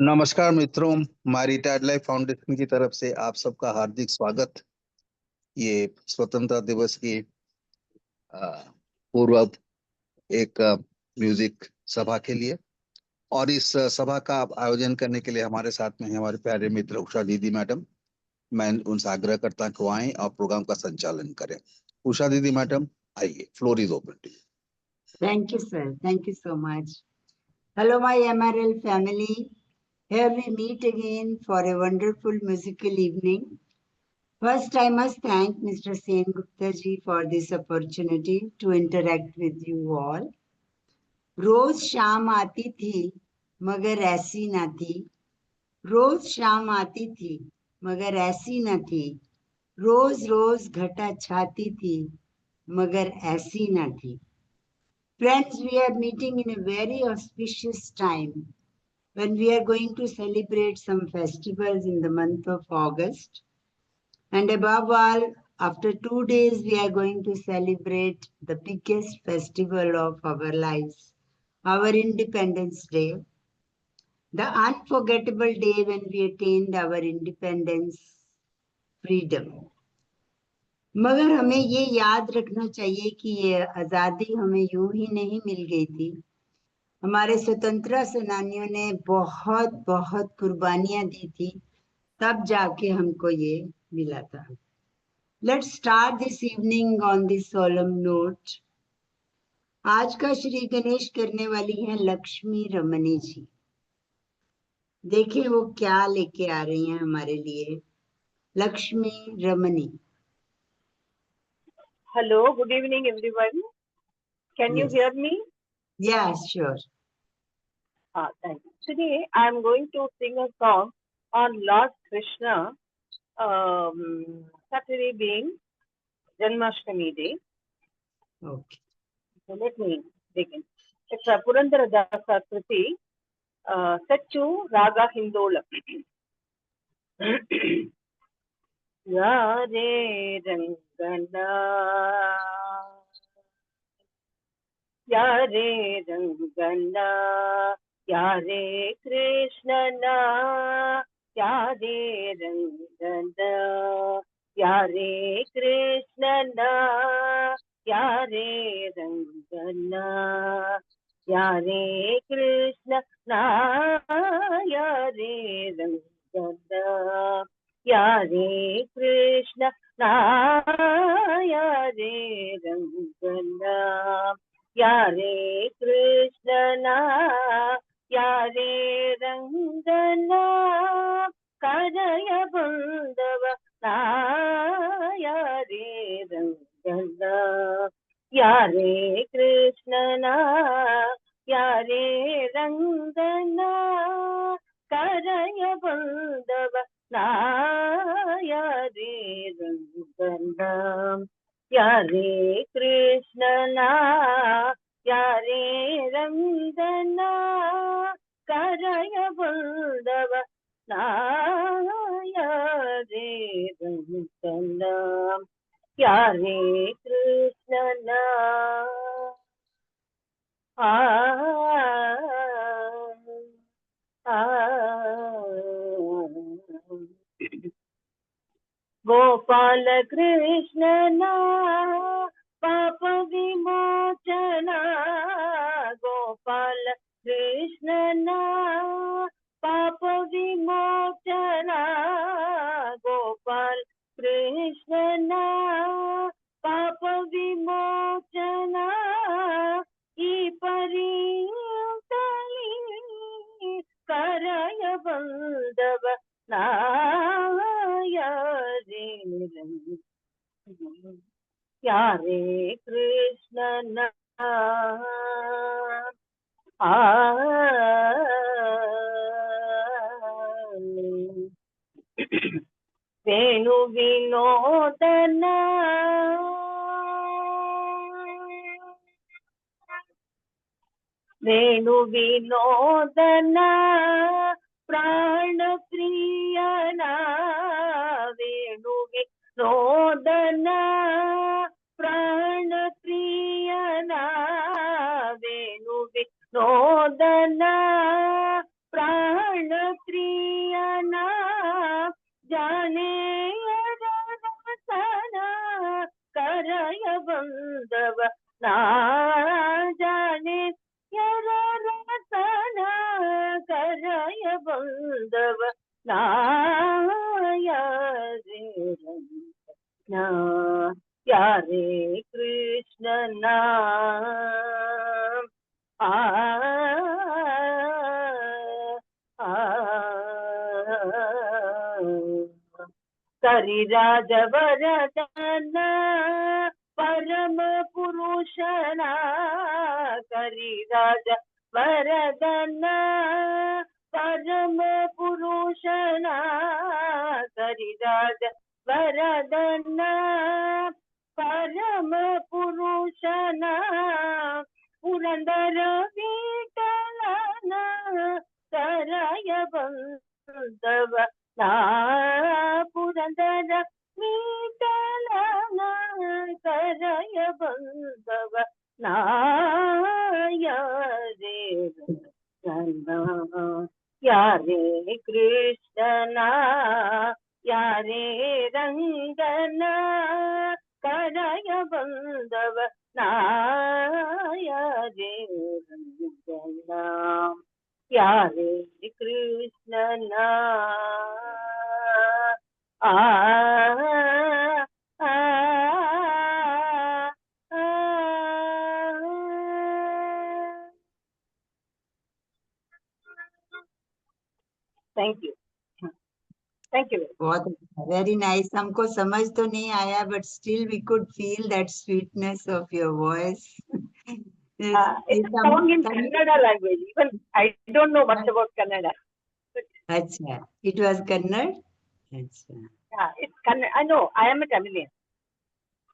नमस्कार मित्रों। हमारी टाइड लाइफ फाउंडेशन की तरफ से आप सबका हार्दिक स्वागत। ये स्वतंत्रता दिवस की अ, पूर्व एक म्यूजिक सभा के लिए और इस सभा का आयोजन करने के लिए हमारे साथ में है हमारे प्यारे मित्र उषा दीदी मैडम। मैं उनसे आग्रह करता हूं कि वो आएं और प्रोग्राम का संचालन करें। उषा दीदी मैडम, आइए, floor is open to Thank you, sir. Thank you so much. Hello, my MRL family. Here we meet again for a wonderful musical evening. First, I must thank Mr. Sen Gupta ji for this opportunity to interact with you all. रोज शाम आती थी मगर ऐसी ना थी, रोज शाम आती थी मगर ऐसी न थी, रोज रोज घटा छाती थी मगर ऐसी न थी. Friends, we are meeting in a very auspicious time when we are going to celebrate some festivals in the month of August. And above all, after 2 days, we are going to celebrate the biggest festival of our lives, our Independence Day, the unforgettable day when we attained our independence, freedom. मगर हमें ये याद रखना चाहिए कि ये आज़ादी हमें यूं ही नहीं मिल गई थी. हमारे स्वतंत्रता सेनानियों ने बहुत बहुत कुर्बानियां दी थी, तब जाके हमको ये मिला था. Let's start this evening on this solemn note. आज का श्री गणेश करने वाली हैं लक्ष्मी रमनी जी. देखिए वो क्या लेके आ रही हैं हमारे लिए. लक्ष्मी रमनी. Hello, good evening everyone. Can you hear me? Yes, sure. Thank you. Today I am going to sing a song on Lord Krishna, Saturday being Janmashtami Day. Okay. So let me begin. It's a Purandara Dasa Kriti, set to Raga Hindola. Yare Rangana, Yare Rangana, Yare Krishnana, Yare Rangana, Yare Krishnana, Yare Rangana, Yare Krishnana, Yare Rangana, Yare Krishnana, Yare Rangana, Yare Krishnana, Yare Rangana, Karaya Bandava, Yare Rangana, Yare Krishnana, Yare Rangana, Karaya Bandava, Yare Rangana, Yare Krishnana, Yare Rangana, Karaya Bandava, Yare Rangana, Yare Krishnana. Gopal Krishnana, Papa Vimochana, Gopal Krishnana, Papa Vimochana, Gopal Krishnana, Papa Vimochana, Ipari Karaya Bandava, Yare Krishnana, Venu Vinodana, Venu Vinodana, Prana Priyana, Venu Vinodana, Prana Priyana, Venu Vinodana, Prana बंधव नाया रे रंगना यारे कृष्ण नाम आ करिराज वरदन परम पुरुषना करिराज वरदन परम पुरुषना करिराज वरदन परम पुरुषना पुरंदर विठलना करय बंधव ना पुरंदर विठलना करय बंधव नाय रे रंगना यारे कृष्णना यारे रंगना करय बंधव नाय रे रंगना यारे कृष्णना आ थैंक यू थैंक यू बहुत वेरी नाइस। हमको समझ तो नहीं आया, but still we could feel that sweetness of your voice. it's a song in Kannada language. Even I don't know much about Kannada. अच्छा, it was Kannada. अच्छा, Yeah, it's Kannada. I know. I am a Tamilian.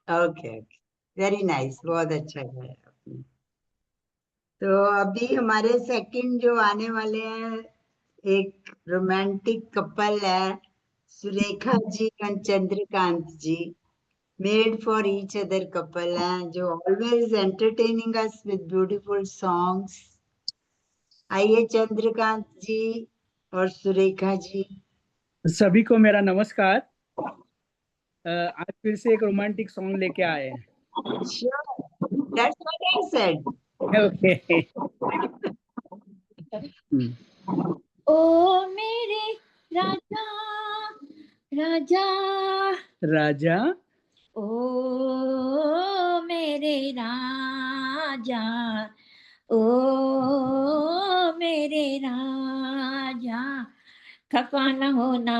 Okay okay, very nice, बहुत अच्छा गाया आपने। तो अभी हमारे second जो आने वाले हैं, एक रोमांटिक कपल है, सुरेखा जी और Chandrakant ji, made for each other couple हैं, जो always entertaining us with beautiful songs. आइए चंद्रकांत जी और सुरेखा जी। सभी को मेरा नमस्कार। आज फिर से एक रोमांटिक सॉन्ग लेके आए हैं। Sure, that's what I said. Okay. ओ मेरे राजा राजा राजा ओ मेरे राजा ओ मेरे राजा, खफा न होना,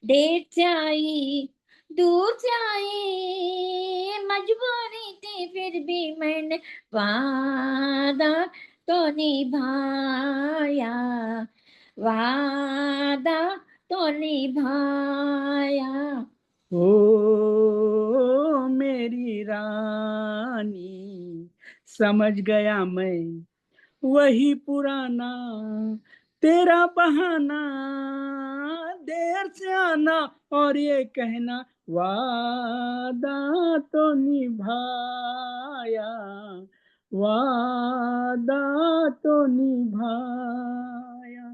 देर से आई दूर से आई, मजबूरी थी फिर भी मैंने वादा तो निभाया, वादा तो निभाया। ओ मेरी रानी, समझ गया मैं वही पुराना तेरा बहाना, देर से आना और ये कहना वादा तो निभाया, वादा तो निभाया।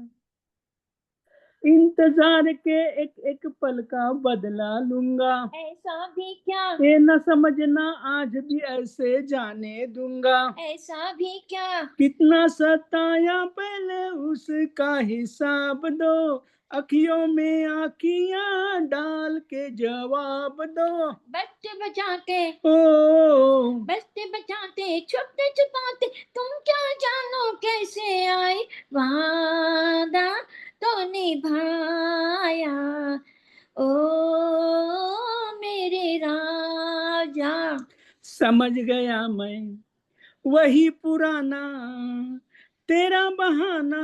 इंतजार के एक एक पल का बदला लूंगा, ऐसा भी क्या, ये न समझना आज भी ऐसे जाने दूंगा, ऐसा भी क्या, कितना सताया पहले उसका हिसाब दो, अखियों में आँखियां डाल के जवाब दो। बच्चे बचाते ओ बचते बचाते छुपते छुपाते, तुम क्या जानो कैसे आई, वादा तो निभाया, ओ मेरे राजा। समझ गया मैं वही पुराना तेरा बहाना,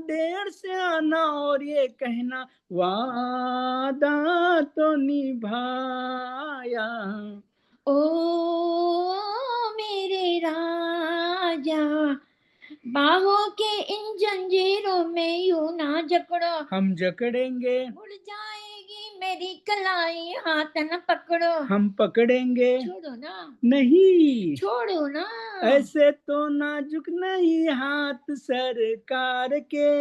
देर से आना और ये कहना वादा तो निभाया। ओ मेरे राजा, बाहों के इन जंजीरों में यूं ना जकड़ो, हम जकड़ेंगे उड़ जाएगी मेरी कलाई, हाथ न पकड़ो। हम पकड़ेंगे छोड़ो ना, नहीं, छोड़ो ना। ऐसे तो नाजुक नहीं हाथ सरकार के,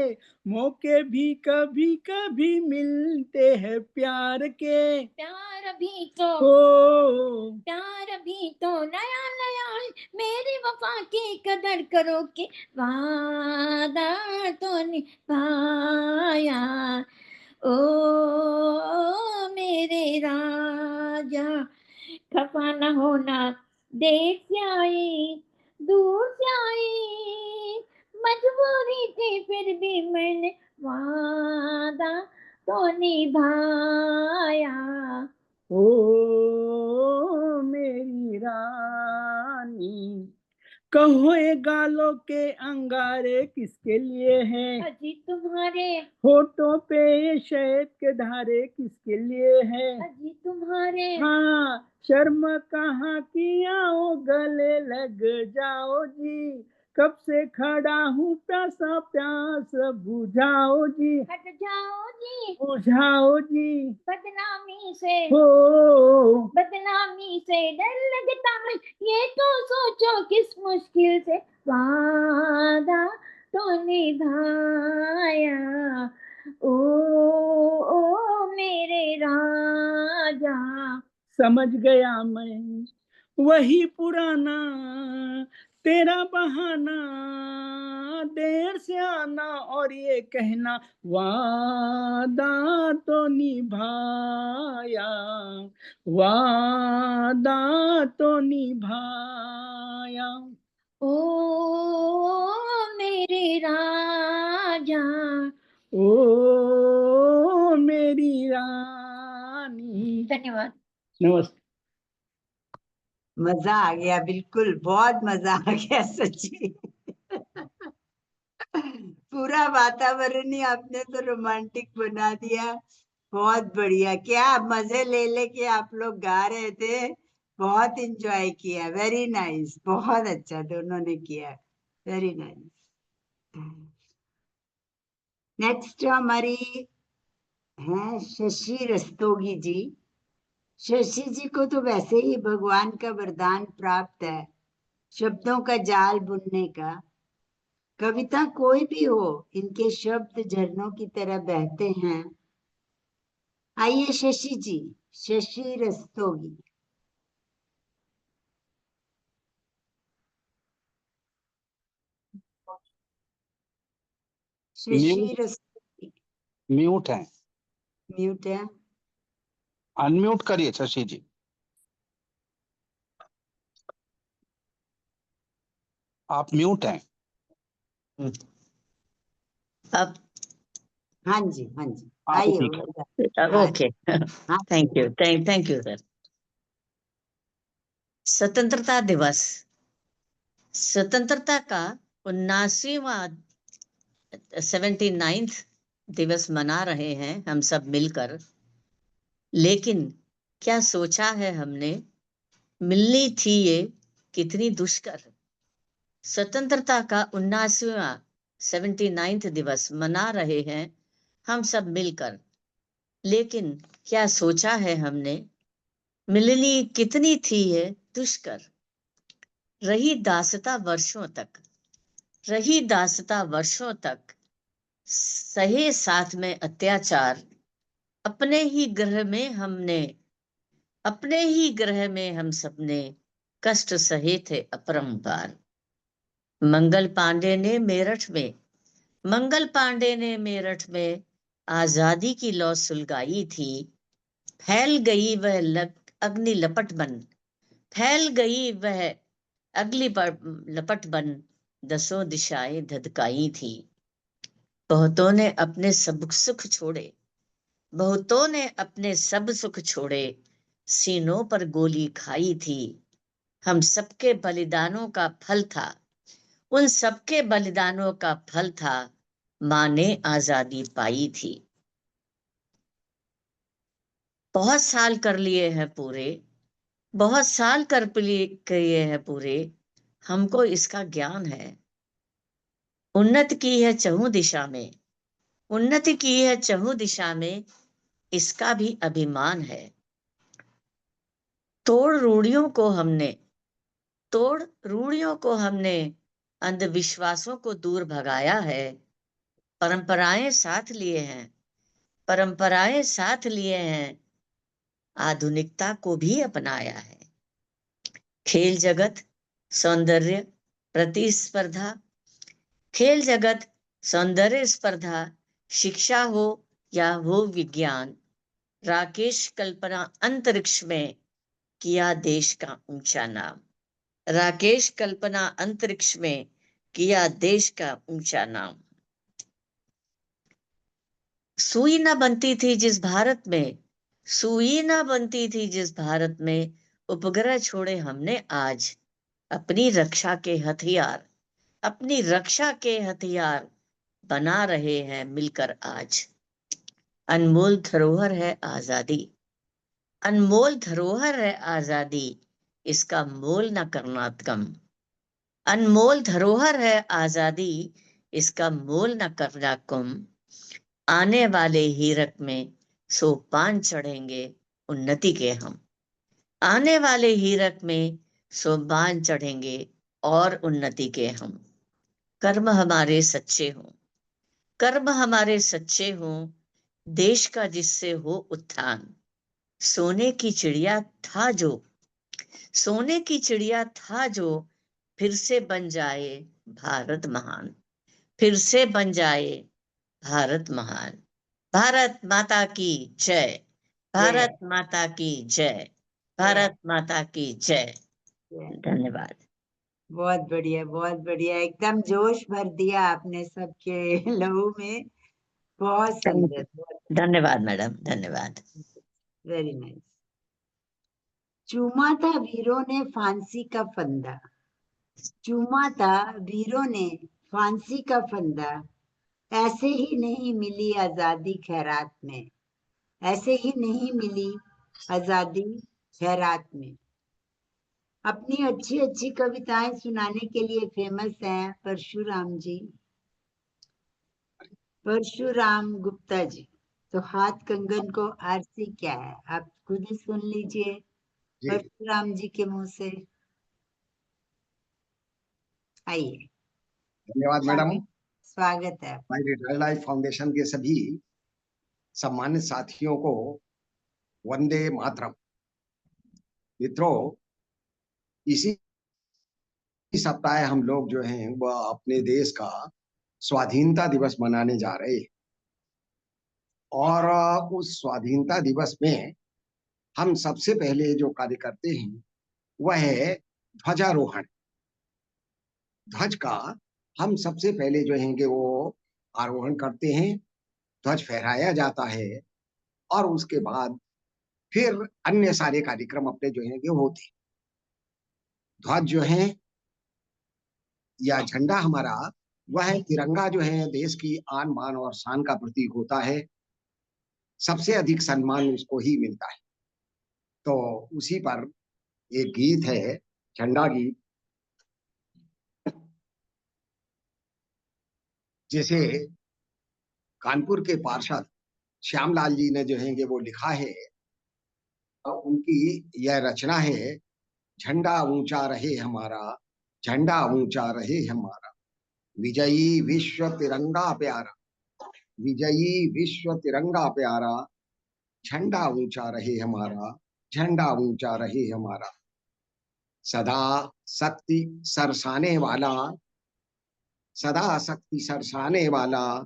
मौके भी कभी कभी मिलते हैं प्यार के। प्यार भी तो, ओ प्यार भी तो नया नया है, मेरी वफा की कदर करो कि वादा तो निभाया। ओ मेरे राजा, खफा न होना, देर से आई, दूर से आई, मजबूरी थी फिर भी मैंने वादा तो निभाया। ओ मेरी रानी, कहो ये गालों के अंगारे किसके लिए हैं, अजी तुम्हारे, होठों पे ये शहद के धारे किसके लिए हैं। अजी तुम्हारे, हाँ, शर्म कहाँ की, आओ गले लग जाओ जी, कब से खड़ा हूँ प्यासा, प्यास बुझाओ जी, हट जाओ जी, बुझाओ जी। बदनामी से, हो बदनामी से डर लगता है, ये तो सोचो किस मुश्किल से वादा तो निभाया। ओ मेरे राजा। समझ गया मैं वही पुराना तेरा बहाना, देर से आना और ये कहना वादा तो निभाया, वादा तो निभाया। ओ मेरे राजा। ओ मेरी रानी। धन्यवाद। नमस्ते। मजा आ गया, बिल्कुल बहुत मजा आ गया सच्ची। पूरा वातावरण ही आपने तो रोमांटिक बना दिया। बहुत बढ़िया, क्या मजे ले लेके आप लोग गा रहे थे, बहुत एंजॉय किया। वेरी नाइस, बहुत अच्छा दोनों ने किया, वेरी नाइस। नेक्स्ट हमारी है शशि रस्तोगी जी। शशि जी को तो वैसे ही भगवान का वरदान प्राप्त है शब्दों का जाल बुनने का। कविता कोई भी हो, इनके शब्द झरनों की तरह बहते हैं। आइए शशि जी, शशि रस्तोगी। शशि म्यूट रस्तोगी म्यूट है, म्यूट है। अनम्यूट करिए शशि जी। आप म्यूट हैं। अब हाँ जी, हाँ जी, हाँ आइए ठीक है। हाँ ओके, हाँ thank you, thank you sir. स्वतंत्रता दिवस, स्वतंत्रता का 79वां 79th दिवस मना रहे हैं हम सब मिलकर। लेकिन क्या सोचा है हमने, मिलनी थी ये कितनी दुष्कर। स्वतंत्रता का 79वां 79th दिवस मना रहे हैं हम सब मिलकर। लेकिन क्या सोचा है हमने, मिलनी कितनी थी ये दुष्कर। रही दासता वर्षों तक, रही दासता वर्षों तक, सहे साथ में अत्याचार। अपने ही ग्रह में हमने, अपने ही ग्रह में हम सबने कष्ट सहे थे अपरंपार। मंगल पांडे ने मेरठ में, मंगल पांडे ने मेरठ में आजादी की लौ सुलगाई थी। फैल गई वह अग्नि लपट बन, फैल गई वह अगली लपट बन, दसों दिशाएं धधकाई थी। बहुतों ने अपने सब सुख छोड़े, बहुतों ने अपने सब सुख छोड़े, सीनों पर गोली खाई थी। हम सबके बलिदानों का फल था, उन सबके बलिदानों का फल था, माँ ने आजादी पाई थी। बहुत साल कर लिए हैं पूरे, बहुत साल कर किए हैं पूरे, हमको इसका ज्ञान है। उन्नत की है चहुं दिशा में, उन्नति की है चहुं दिशा में, इसका भी अभिमान है। तोड़ रूढ़ियों को हमने अंधविश्वासों को दूर भगाया है। परंपराएं साथ लिए हैं, आधुनिकता को भी अपनाया है। खेल जगत सौंदर्य स्पर्धा, शिक्षा हो या हो विज्ञान, राकेश कल्पना अंतरिक्ष में किया देश का ऊंचा नाम। सुई न बनती थी जिस भारत में उपग्रह छोड़े हमने आज, अपनी रक्षा के हथियार बना रहे हैं मिलकर आज। अनमोल धरोहर है आजादी, इसका मोल न करना कम। आने वाले हीरक में सोपान चढ़ेंगे उन्नति और उन्नति के हम। कर्म हमारे सच्चे हों, देश का जिससे हो उत्थान। सोने की चिड़िया था जो फिर से बन जाए भारत महान। भारत माता की जय। धन्यवाद। बहुत बढ़िया, एकदम जोश भर दिया आपने सबके लहू में। बहुत सुंदर, धन्यवाद मैडम, धन्यवाद। Very nice. चूमा था वीरों ने फांसी का फंदा, ऐसे ही नहीं मिली आजादी खैरात में। अपनी अच्छी कविताएं सुनाने के लिए फेमस हैं परशुराम गुप्ता जी। तो हाथ कंगन को आरसी क्या है, आप खुद ही सुन लीजिए परशुराम जी के मुंह से। आइए। धन्यवाद मैडम। स्वागत है। माय रिटायर्ड लाइफ फाउंडेशन के सभी सम्मानित साथियों को वंदे मातरम। मित्रों, इसी सप्ताह हम लोग जो हैं वह अपने देश का स्वाधीनता दिवस मनाने जा रहे हैं, और उस स्वाधीनता दिवस में हम सबसे पहले जो कार्य करते हैं वह है ध्वजारोहण। ध्वज का हम सबसे पहले जो है कि वो आरोहण करते हैं, ध्वज फहराया जाता है, और उसके बाद फिर अन्य सारे कार्यक्रम अपने जो है कि होते हैं। ध्वज जो है या झंडा हमारा, वह तिरंगा जो है देश की आन बान और शान का प्रतीक होता है। सबसे अधिक सम्मान उसको ही मिलता है। तो उसी पर एक गीत है, झंडा गीत, जिसे कानपुर के पार्षद श्यामलाल जी ने जो है कि वो लिखा है, और उनकी यह रचना है। झंडा ऊंचा रहे हमारा, झंडा ऊंचा रहे हमारा, विजयी विश्व तिरंगा प्यारा, विजयी विश्व तिरंगा प्यारा, झंडा ऊंचा रहे हमारा, झंडा ऊंचा रहे हमारा। सदा शक्ति सरसाने वाला, सदा शक्ति सरसाने वाला,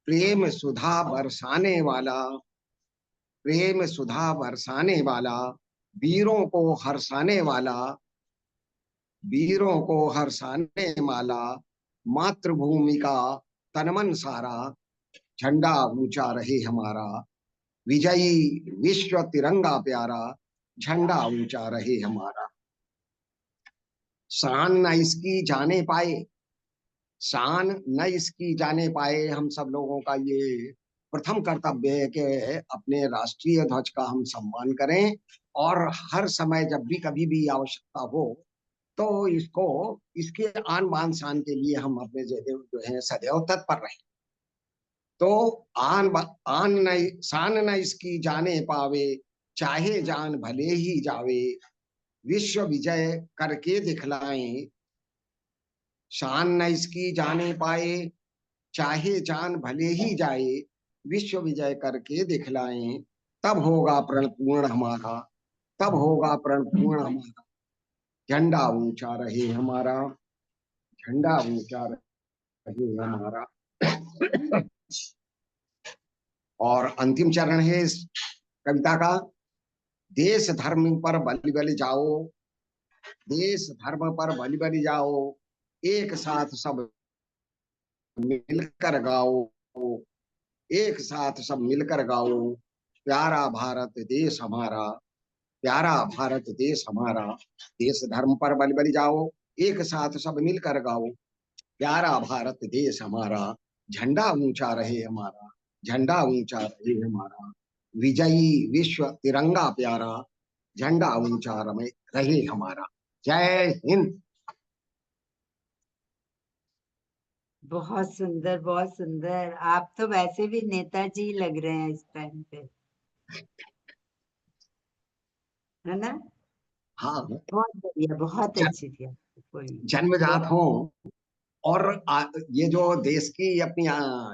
प्रेम सुधा बरसाने वाला, प्रेम सुधा बरसाने वाला, वीरों को हर्षाने वाला, वीरों को हर्षाने वाला, मातृभूमि का तनमन सारा, झंडा ऊंचा रहे हमारा, विजयी विश्व तिरंगा प्यारा, झंडा ऊंचा रहे हमारा। शान न इसकी जाने पाए, शान न इसकी जाने पाए, हम सब लोगों का ये प्रथम कर्तव्य है कि अपने राष्ट्रीय ध्वज का हम सम्मान करें, और हर समय जब भी कभी भी आवश्यकता हो तो इसको, इसके आन बान शान के लिए हम अपने जो है सदैव तत्पर रहें। तो आन न शान न इसकी जाने पावे, चाहे जान भले ही जावे, विश्व विजय करके दिखलाएं। शान न इसकी जाने पाए, चाहे जान भले ही जाए, विश्व विजय करके दिखलाएं। तब होगा प्रण पूर्ण हमारा, तब होगा प्रण पूर्ण हमारा, झंडा ऊंचा रहे हमारा, झंडा ऊंचा रहे हमारा। और अंतिम चरण है इस कविता का, देश धर्म पर बलि बलि जाओ, देश धर्म पर बलि बलि जाओ, एक साथ सब मिलकर गाओ, एक साथ सब मिलकर गाओ, प्यारा भारत देश हमारा, प्यारा भारत देश हमारा। देश धर्म पर बलि बलि जाओ, एक साथ सब मिलकर गाओ, प्यारा भारत देश हमारा, झंडा ऊंचा रहे हमारा, झंडा ऊंचा रहे हमारा, विजयी विश्व तिरंगा प्यारा, झंडा ऊंचा रहे हमारा। जय हिंद। बहुत सुंदर, बहुत सुंदर। आप तो वैसे भी नेताजी लग रहे हैं इस टाइम पे, है ना? हाँ, बहुत बढ़िया, बहुत अच्छी थी आपकी पोएम। जन्मजात हो। और ये जो देश की अपनी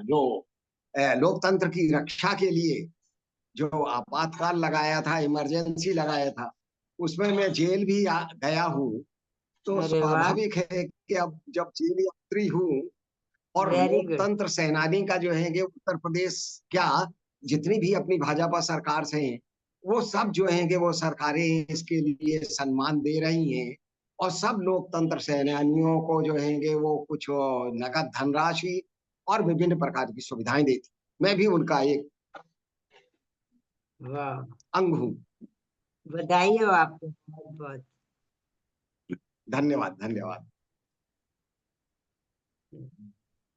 जो लोकतंत्र की रक्षा के लिए जो आपातकाल लगाया था, इमरजेंसी लगाया था, उसमें मैं जेल भी गया हूँ। तो अरे वाह, स्वाभाविक है कि अब जब जेल यात्री हूँ, और वेरी गुड। लोकतंत्र सेनानी का जो है कि उत्तर प्रदेश क्या, जितनी भी अपनी भाजपा सरकार से हैं, वो सब जो है कि वो सरकारें इसके लिए सम्मान दे रही हैं, और सब लोकतंत्र सेनानियों को जो है कि वो कुछ नगद धनराशि और विभिन्न प्रकार की सुविधाएं देती। मैं भी उनका एक वाह, अंग हूँ। बधाई हो आपको, बहुत बहुत। धन्यवाद, धन्यवाद।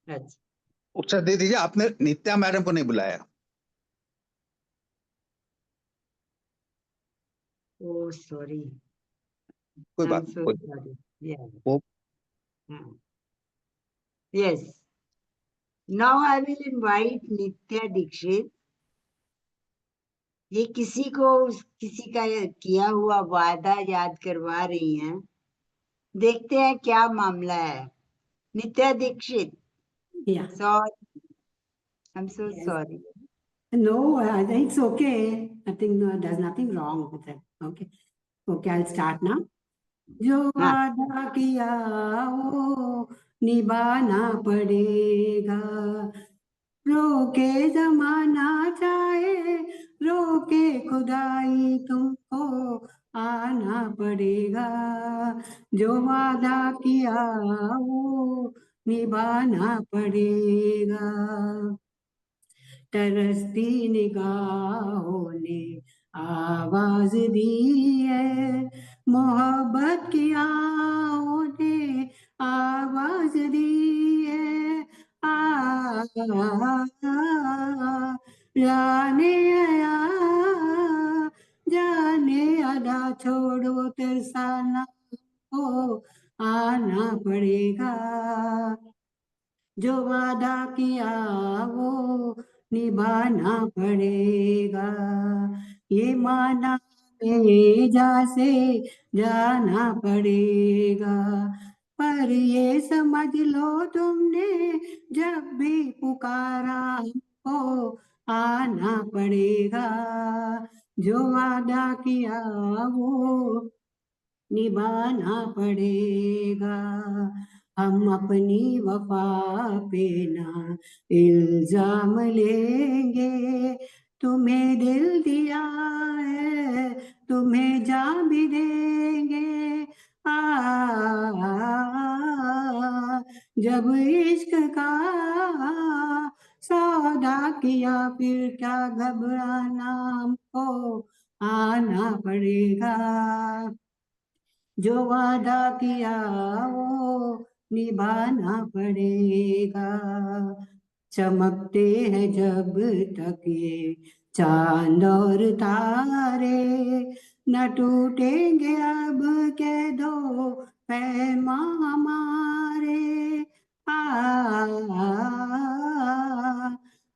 अच्छा, उत्तर दे दीजिए, आपने नित्या मैडम को नहीं बुलाया। ओ सॉरी, कोई आई एम बात सो कोई सॉरी। या, वो yes, now I will invite Nitya Dixit. ये किसी को किसी का किया हुआ वादा याद करवा रही हैं। देखते हैं क्या मामला है। Nitya Dixit, Yeah. Sorry, I am so Yes. Sorry. No, it's okay. I think there's nothing wrong with it. Okay. Okay, I'll start now. जो हाँ, वादा किया वो निभाना पड़ेगा, रोके जमाना चाहे रोके खुदाई, तुमको आना पड़ेगा। जो वादा किया वो निभाना पड़ेगा। तरसती निगाहों ने आवाज दी है, मोहब्बत की आहों ने आवाज दी है। जाने आया, जाने आधा छोड़ो तरसाना को आना पड़ेगा। जो वादा किया वो निभाना पड़ेगा। ये माना जा से जाना पड़ेगा, पर ये समझ लो तुमने जब भी पुकारा हमको आना पड़ेगा। जो वादा किया वो निभाना पड़ेगा। हम अपनी वफा पे ना इल्जाम लेंगे, तुम्हें दिल दिया है तुम्हें जान भी देंगे। जब इश्क का सौदा किया फिर क्या घबराना, हमको आना पड़ेगा। जो वादा किया वो निभाना पड़ेगा। चमकते हैं जब तक ये चांद और तारे, न टूटेंगे अब के दो पैमा हमारे।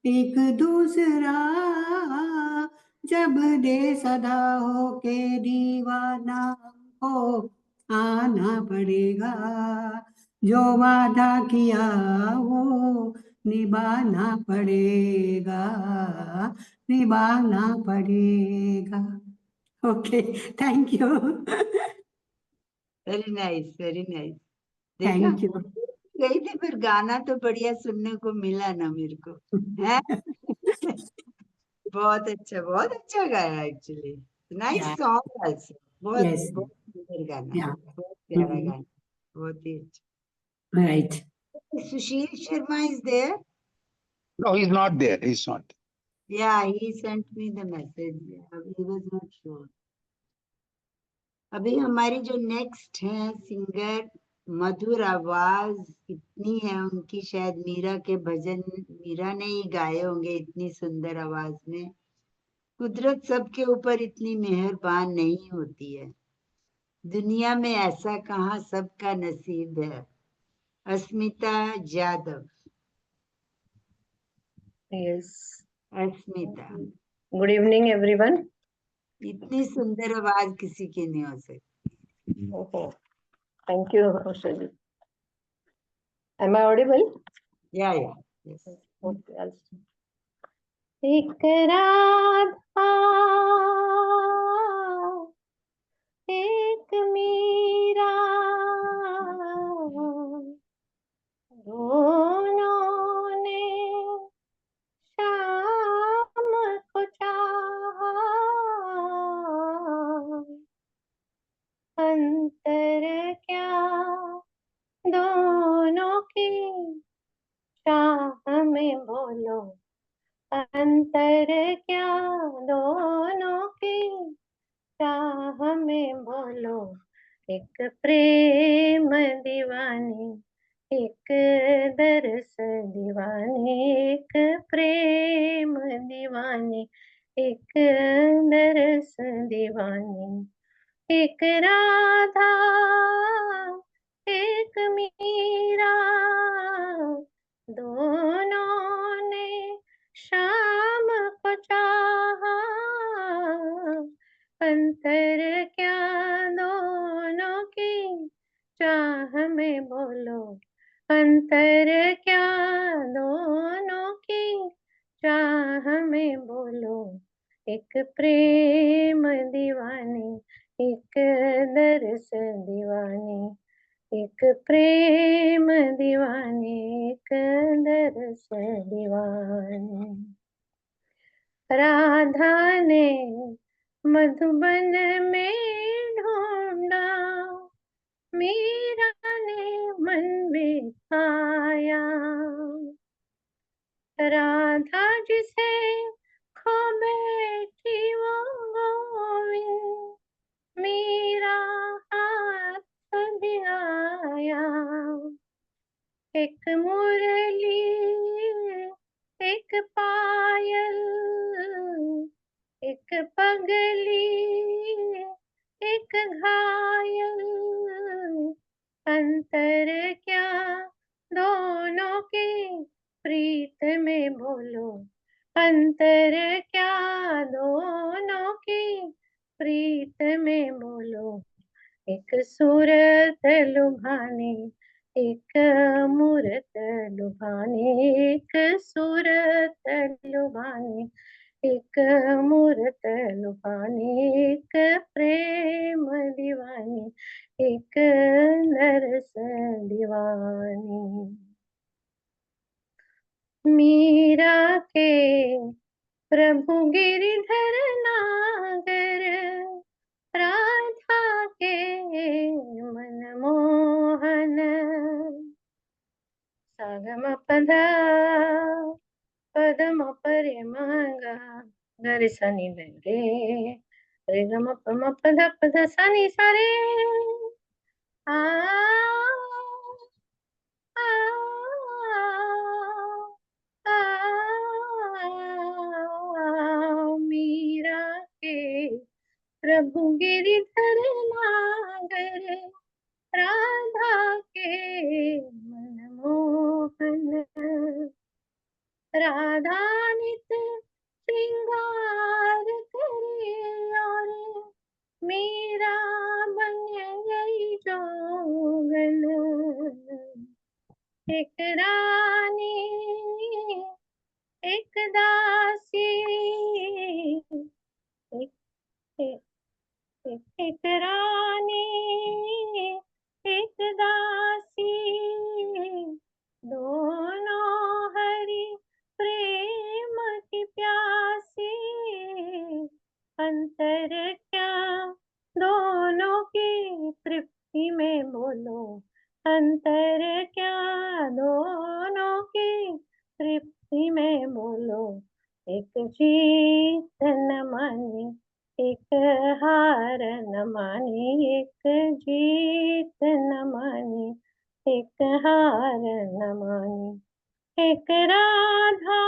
एक दूसरा जब दे सदा हो के दीवाना हो आना पड़ेगा, जो वादा किया वो निभाना पड़ेगा, निभाना पड़ेगा। Okay, thank you. Very nice, very nice. देखा, थैंक यू। गई थी फिर गाना तो बढ़िया सुनने को मिला ना मेरे को, है? बहुत अच्छा गाया actually. Nice Yeah, song also. बहुत yes, बहुत सुंदर गाना, yeah. बहुत प्यारा Mhm. गाना, बहुत ही अच्छा। Right. Sushil Sharma is there? No, he's not there. He's not. Yeah, he sent me the message. He was not sure. अभी हमारी जो नेक्स्ट है सिंगर, मधुर आवाज इतनी है उनकी, शायद मीरा के भजन मीरा ने ही गाए होंगे इतनी सुंदर आवाज में। कुदरत सबके ऊपर इतनी मेहरबान नहीं होती है, दुनिया में ऐसा कहाँ सबका नसीब है। अस्मिता जादव। Yes. अस्मिता, Good evening, everyone. इतनी सुंदर आवाज किसी की नहीं हो सकती। Oh, thank you, Aushali. Am I audible? या yes. Okay, I'll start. एक राधा एक मीरा, दोनों ने शाम को चाहा, अंतर क्या दोनों की चाह में बोलो, अंतर क्या दोनों की चाह में बोलो। एक प्रेम दीवानी, एक दरस दीवानी, एक प्रेम दीवानी, एक दरस दीवानी। एक राधा एक मीरा, दोनों ने शाम को चाहा, अंतर क्या दोनों की चाह में बोलो, अंतर क्या दोनों की चाह में बोलो। एक प्रेम दीवानी, एक दरस दीवानी, एक प्रेम दीवानी, एक दरस दीवानी। राधा ने मधुबन में ढूंढा, मीरा ने मन बिठाया। राधा जिसे खो बैठी वो गोविंद, मीरा हाथ दिया। एक मुरली एक पायल, एक पगली एक घायल, अंतर क्या दोनों की प्रीत में बोलो, अंतर क्या दोनों की प्रीत में बोलो। एक सूरत लुभानी, एक मूरत लुभानी, एक सूरत लुभानी, एक मूरत लुभानी, एक प्रेम दीवानी, एक नरस दीवानी। मीरा के प्रभु गिरिधर नागर, राधा के मनमोहन। सागम पद पदम परे मांगा, गरे सनी रे रे गम पम पद पद सनी सरे। आ मीरा के प्रभु गिरिधर नागर, राधा के मनमोहन। राधा नित श्रृंगार करे और मेरा बन गई जोगन। एक रानी एक दासी एक, एक, एक रानी एक दासी दोनों हरि प्रेम की प्यासी। अंतर क्या दोनों की तृप्ति में बोलो, अंतर क्या दोनों की तृप्ति में बोलो। एक जीत न माने एक हार न माने, एक जीत न माने एक हार न माने। एक राधा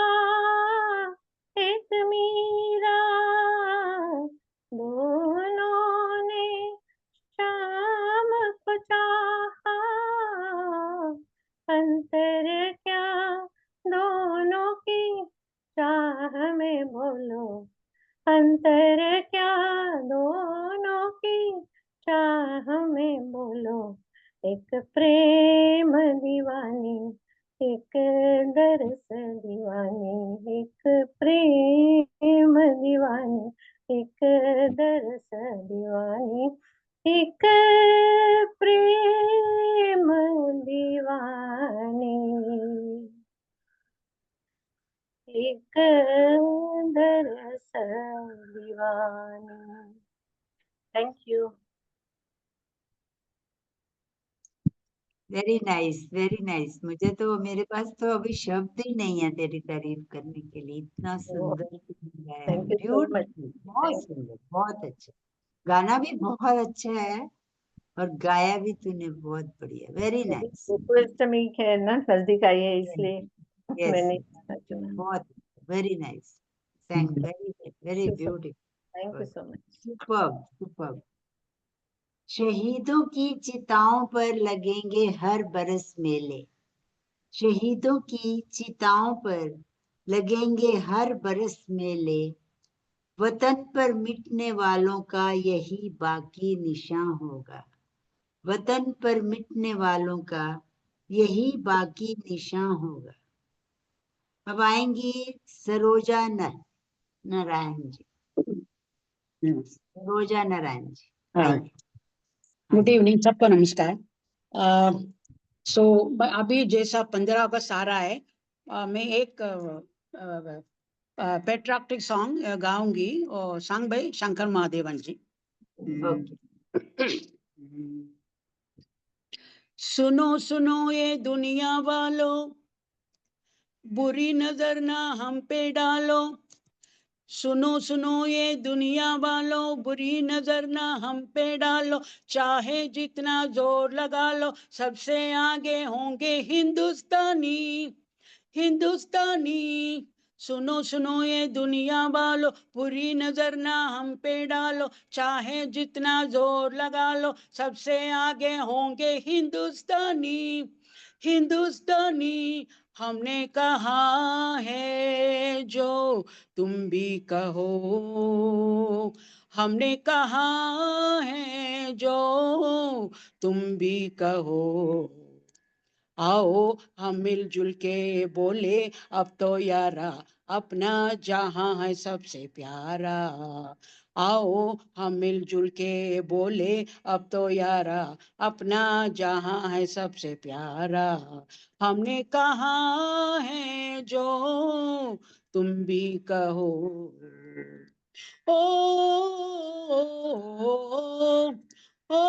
एक मीरा दोनों ने श्याम को चाहा। अंतर क्या दोनों की चाह में बोलो, अंतर क्या दोनों की चाह में बोलो। एक प्रेम दीवानी एक दरस दीवानी, एक प्रेम दीवानी एक दरस दीवानी, एक प्रेम दीवानी एक दरस दीवानी। Thank you. Very nice, very nice. मुझे तो, मेरे पास तो अभी शब्द ही नहीं है तेरी तारीफ करने के लिए। इतना सुंदर गाया, thank you so much. Beautiful, बहुत सुंदर, बहुत अच्छा। गाना भी बहुत अच्छा है और गाया भी तूने बहुत बढ़िया। Very nice. गोकुलाष्टमी है ना, नजदीक आई है इसलिए मैंने यस, चुना। बहुत very nice. Thank very very beautiful. Thank you so much. Superb superb. शहीदों की चिताओं पर लगेंगे हर बरस मेले, शहीदों की चिताओं पर लगेंगे हर बरस मेले। वतन पर मिटने वालों का यही बाकी निशान होगा, वतन पर मिटने वालों का यही बाकी निशान होगा। अब आएंगी सरोजा नारायण जी, सरोजा नारायण जी आएंगे। गुड इवनिंग, सबको नमस्कार। सो अभी जैसा 15 अगस्त आ रहा है, मैं एक पेट्रियोटिक सॉन्ग गाऊंगी, और song by Shankar Mahadevan ji. Okay. सुनो सुनो ये दुनिया वालों, बुरी नजर ना हम पे डालो। सुनो सुनो ये दुनिया वालों, बुरी नजर ना हम पे डालो। चाहे जितना जोर लगा लो, सबसे आगे होंगे हिंदुस्तानी, हिंदुस्तानी। सुनो सुनो ये दुनिया वालों, बुरी नजर ना हम पे डालो। चाहे जितना जोर लगा लो, सबसे आगे होंगे हिंदुस्तानी, हिंदुस्तानी। हमने कहा है जो तुम भी कहो, हमने कहा है जो तुम भी कहो। आओ हम मिलजुल के बोले अब तो यारा, अपना जहां है सबसे प्यारा। आओ हम मिलजुल के बोले अब तो यारा, अपना जहां है सबसे प्यारा। हमने कहा है जो तुम भी कहो। ओ, ओ,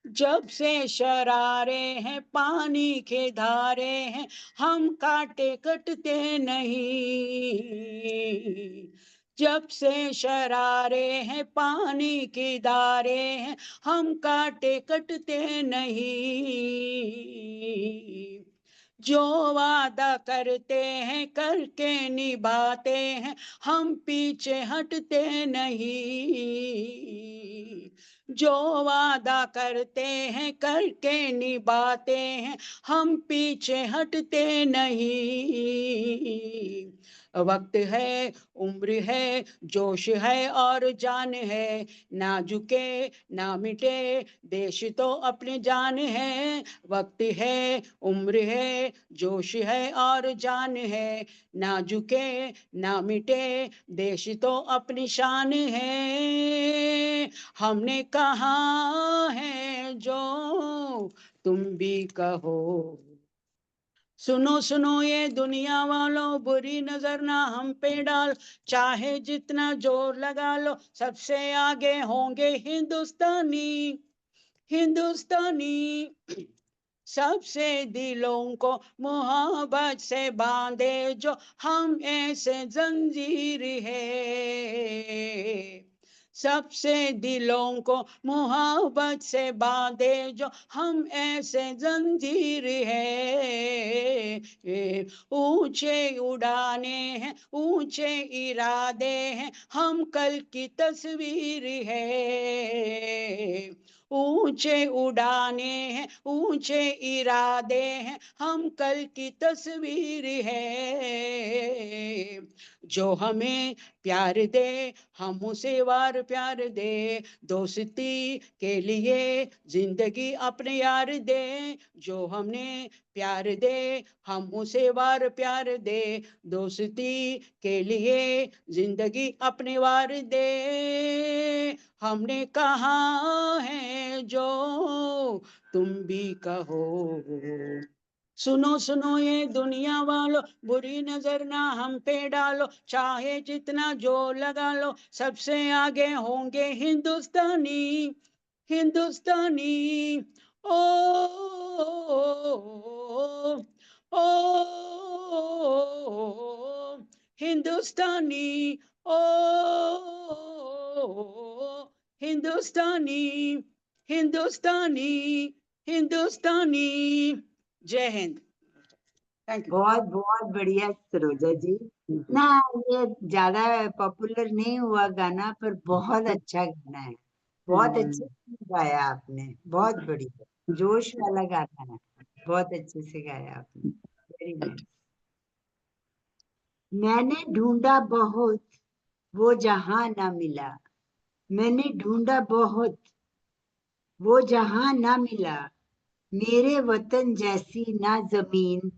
जब से शरारे हैं पानी के धारे हैं, हम काटे कटते नहीं। जब से शरारे हैं पानी की धारे हैं, हम काटे कटते नहीं। जो वादा करते हैं करके निभाते हैं, हम पीछे हटते नहीं। जो वादा करते हैं करके निभाते हैं, हम पीछे हटते नहीं। वक्त है, उम्र है, जोश है और जान है, ना झुके ना मिटे देश तो अपनी जान है। वक्त है, उम्र है, जोश है और जान है, ना झुके ना मिटे देश तो अपनी शान है। हमने कहा है जो तुम भी कहो, सुनो सुनो ये दुनिया वालों, बुरी नजर ना हम पे डाल, चाहे जितना जोर लगा लो, सबसे आगे होंगे हिंदुस्तानी। हिंदुस्तानी सबसे दिलों को मोहब्बत से बांधे जो हम ऐसे जंजीर है। सबसे दिलों को मोहब्बत से बांधे जो हम ऐसे जंजीर है। ऊंचे उड़ाने हैं, ऊंचे इरादे हैं, हम कल की तस्वीर है। ऊंचे उड़ाने हैं, ऊंचे इरादे हैं, हम कल की तस्वीर है। जो हमें प्यार दे हम उसे वार प्यार दे, दोस्ती के लिए जिंदगी अपने यार दे। जो हमने प्यार दे हम उसे वार प्यार दे, दोस्ती के लिए जिंदगी अपने वार दे। हमने कहा है जो तुम भी कहो, सुनो सुनो ये दुनिया वालों, बुरी नजर ना हम पे डालो, चाहे जितना जोर लगा लो, सबसे आगे होंगे हिंदुस्तानी। हिंदुस्तानी ओ, ओ, हिंदुस्तानी ओ, हिंदुस्तानी हिंदुस्तानी हिंदुस्तानी। जय हिंद। Thank you. बहुत बहुत बढ़िया सरोजा जी। ना ये ज्यादा पॉपुलर नहीं हुआ गाना, पर बहुत अच्छा गाना है। बहुत अच्छे से गाया आपने, बहुत बढ़िया जोश वाला गाना है, बहुत अच्छे से गाया आपने, वेरी नाइस। मैंने ढूंढा बहुत वो जहां ना मिला, मैंने ढूंढा बहुत वो जहां ना मिला, मेरे वतन जैसी ना जमीन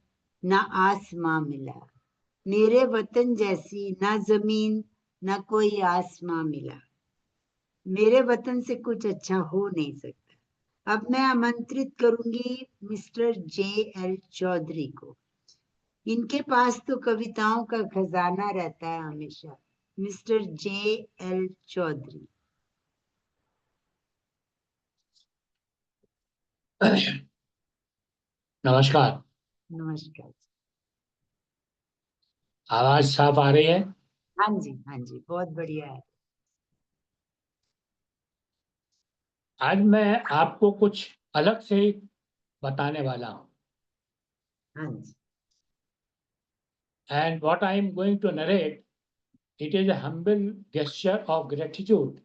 ना आसमां मिला। मेरे वतन जैसी ना जमीन ना कोई आसमां मिला। मेरे वतन से कुछ अच्छा हो नहीं सकता। अब मैं आमंत्रित करूंगी मिस्टर JL चौधरी को। इनके पास तो कविताओं का खजाना रहता है हमेशा। Mister JL Chaudhary. नमस्कार। नमस्कार। आवाज साफ आ रही है? हाँ जी, हाँ जी, बहुत बढ़िया है। आज मैं आपको कुछ अलग से ही बताने वाला हूँ। हाँ जी। And what I am going to narrate, it is a humble gesture of gratitude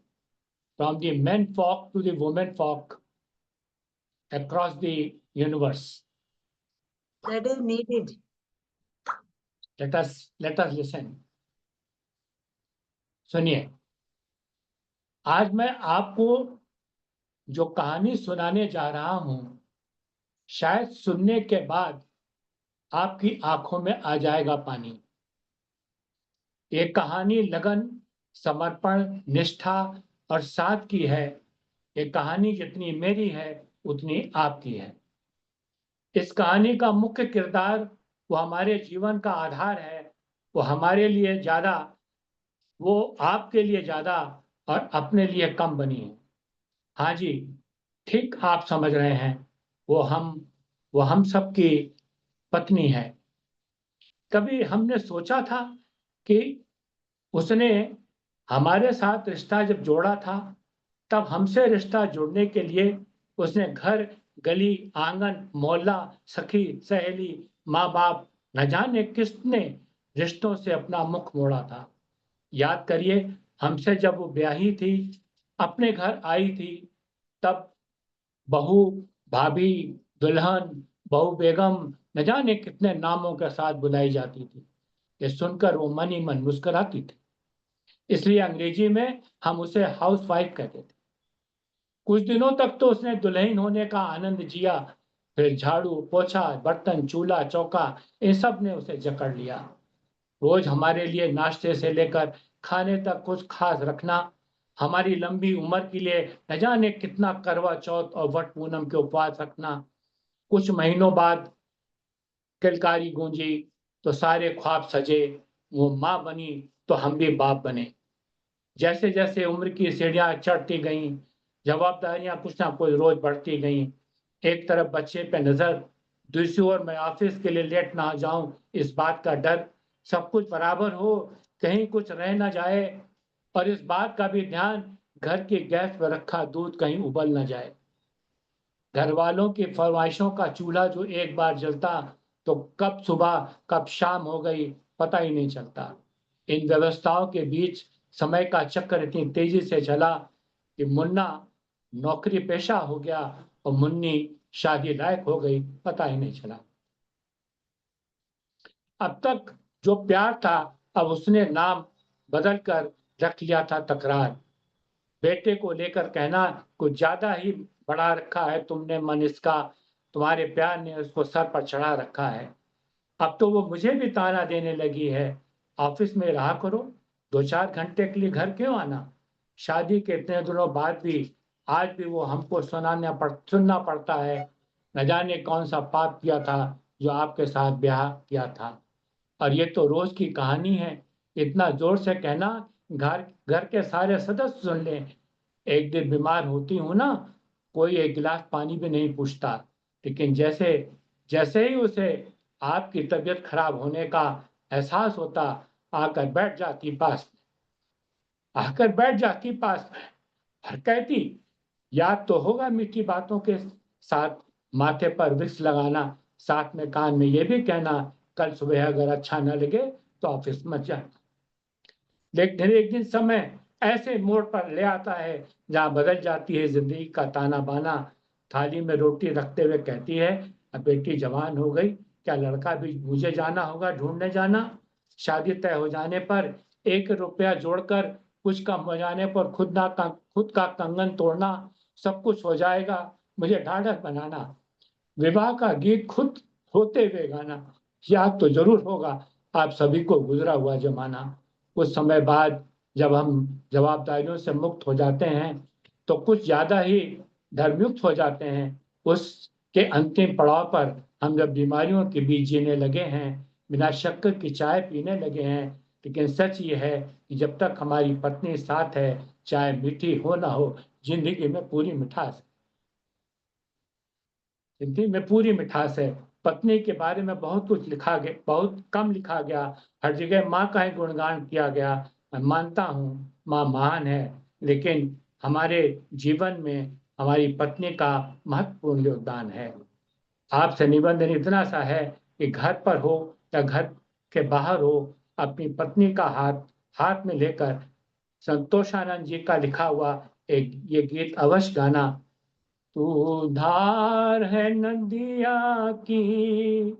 from the men folk to the women folk across the universe. That is needed. Let us listen. सुनिए, आज मैं आपको जो कहानी सुनाने जा रहा हूं, शायद सुनने के बाद आपकी आंखों में आ जाएगा पानी। ये कहानी लगन, समर्पण, निष्ठा और साथ की है। ये कहानी जितनी मेरी है उतनी आपकी है। इस कहानी का मुख्य किरदार वो हमारे जीवन का आधार है। वो हमारे लिए ज्यादा, वो आपके लिए ज्यादा और अपने लिए कम बनी है। हाँ जी, ठीक आप समझ रहे हैं, वो हम सबकी पत्नी है। कभी हमने सोचा था कि उसने हमारे साथ रिश्ता जब जोड़ा था, तब हमसे रिश्ता जोड़ने के लिए उसने घर, गली, आंगन, मोहल्ला, सखी, सहेली, माँ बाप, न जाने किसने रिश्तों से अपना मुख मोड़ा था। याद करिए, हमसे जब वो ब्याही थी, अपने घर आई थी, तब बहू, भाभी, दुल्हन, बहू बेगम, न जाने कितने नामों के साथ बुलाई जाती थी। ये सुनकर वो मन ही मन मुस्कुराती थी। इसलिए अंग्रेजी में हम उसे हाउस वाइफ कहते थे। कुछ दिनों तक तो उसने दुल्हन होने का आनंद जिया, फिर झाड़ू, पोछा, बर्तन, चूल्हा, चौका, इन सब ने उसे जकड़ लिया। रोज हमारे लिए नाश्ते से लेकर खाने तक कुछ खास रखना, हमारी लंबी उम्र के लिए न जाने कितना करवा चौथ और वट पूनम के उपवास रखना। कुछ महीनों बाद किलकारी गूंजी तो सारे ख्वाब सजे, वो माँ बनी तो हम भी बाप बने। जैसे जैसे उम्र की सीढ़ियां चढ़ती गईं, जवाबदारियां कुछ ना कुछ रोज बढ़ती गईं। एक तरफ बच्चे पे नजर, दूसरी ओर मैं ऑफिस के लिए लेट ना जाऊं इस बात का डर, सब कुछ बराबर हो, कहीं कुछ रह ना जाए, और इस बात का भी ध्यान घर की गैस पर रखा दूध कहीं उबल ना जाए। घर वालों की फरमाइशों का चूल्हा जो एक बार जलता तो कब सुबह कब शाम हो गई पता ही नहीं चलता। इन व्यवस्थाओं के बीच समय का चक्कर इतनी तेजी से चला कि मुन्ना नौकरी पेशा हो गया और मुन्नी शादी लायक हो गई, पता ही नहीं चला। अब तक जो प्यार था अब उसने नाम बदल कर रख लिया था तकरार। बेटे को लेकर कहना कुछ ज्यादा ही बढ़ा रखा है तुमने मन इसका, तुम्हारे प्यार ने उसको सर पर चढ़ा रखा है। अब तो वो मुझे भी ताना देने लगी है, ऑफिस में रहा करो, 2-4 घंटे के लिए घर क्यों आना। शादी के इतने दिनों बाद भी आज भी वो हमको सुनना पड़ता है, न जाने कौन सा पाप किया था जो आपके साथ ब्याह किया था। और ये तो रोज की कहानी है, इतना जोर से कहना घर घर के सारे सदस्य सुन लें। एक दिन बीमार होती हूँ ना, कोई एक गिलास पानी भी नहीं पूछता, लेकिन जैसे जैसे ही उसे आपकी तबीयत खराब होने का एहसास होता आकर बैठ जाती पास में और कहती, याद तो होगा मीठी बातों के साथ माथे पर विक्स लगाना, साथ में कान में ये भी कहना कल सुबह अगर अच्छा न लगे तो ऑफिस मत जाना। लेकिन एक दिन समय ऐसे मोड़ पर ले आता है जहां बदल जाती है जिंदगी का ताना बाना। थाली में रोटी रखते हुए कहती है, अब बेटी जवान हो गई, क्या लड़का भी मुझे जाना होगा ढूंढने जाना। शादी तय हो जाने पर 1 रुपया जोड़कर कुछ कम हो जाने पर खुद का कंगन तोड़ना, सब कुछ हो जाएगा, मुझे ढाढ़स बनाना। विवाह का गीत खुद होते हुए गाना, याद तो जरूर होगा आप सभी को गुजरा हुआ जमाना। कुछ समय बाद जब हम जवाबदारियों से मुक्त हो जाते हैं तो कुछ ज्यादा ही धर्मयुक्त हो जाते हैं। उसके अंतिम पड़ाव पर हम जब बीमारियों के बीच जीने लगे हैं, बिना शक्कर की चाय पीने लगे हैं, लेकिन सच ये है कि जब तक हमारी पत्नी साथ है, चाहे मीठी हो ना हो, जिंदगी में पूरी मिठास है। पत्नी के बारे में बहुत कुछ लिखा गया, बहुत कम लिखा गया, हर जगह माँ का ही गुणगान किया गया। मैं मानता हूँ माँ महान है, लेकिन हमारे जीवन में हमारी पत्नी का महत्वपूर्ण योगदान है। आपसे निवेदन इतना सा है कि घर पर हो या घर के बाहर हो, अपनी पत्नी का हाथ में लेकर संतोषानंद जी का लिखा हुआ ये गीत अवश्य गाना। तू धार है नदिया की,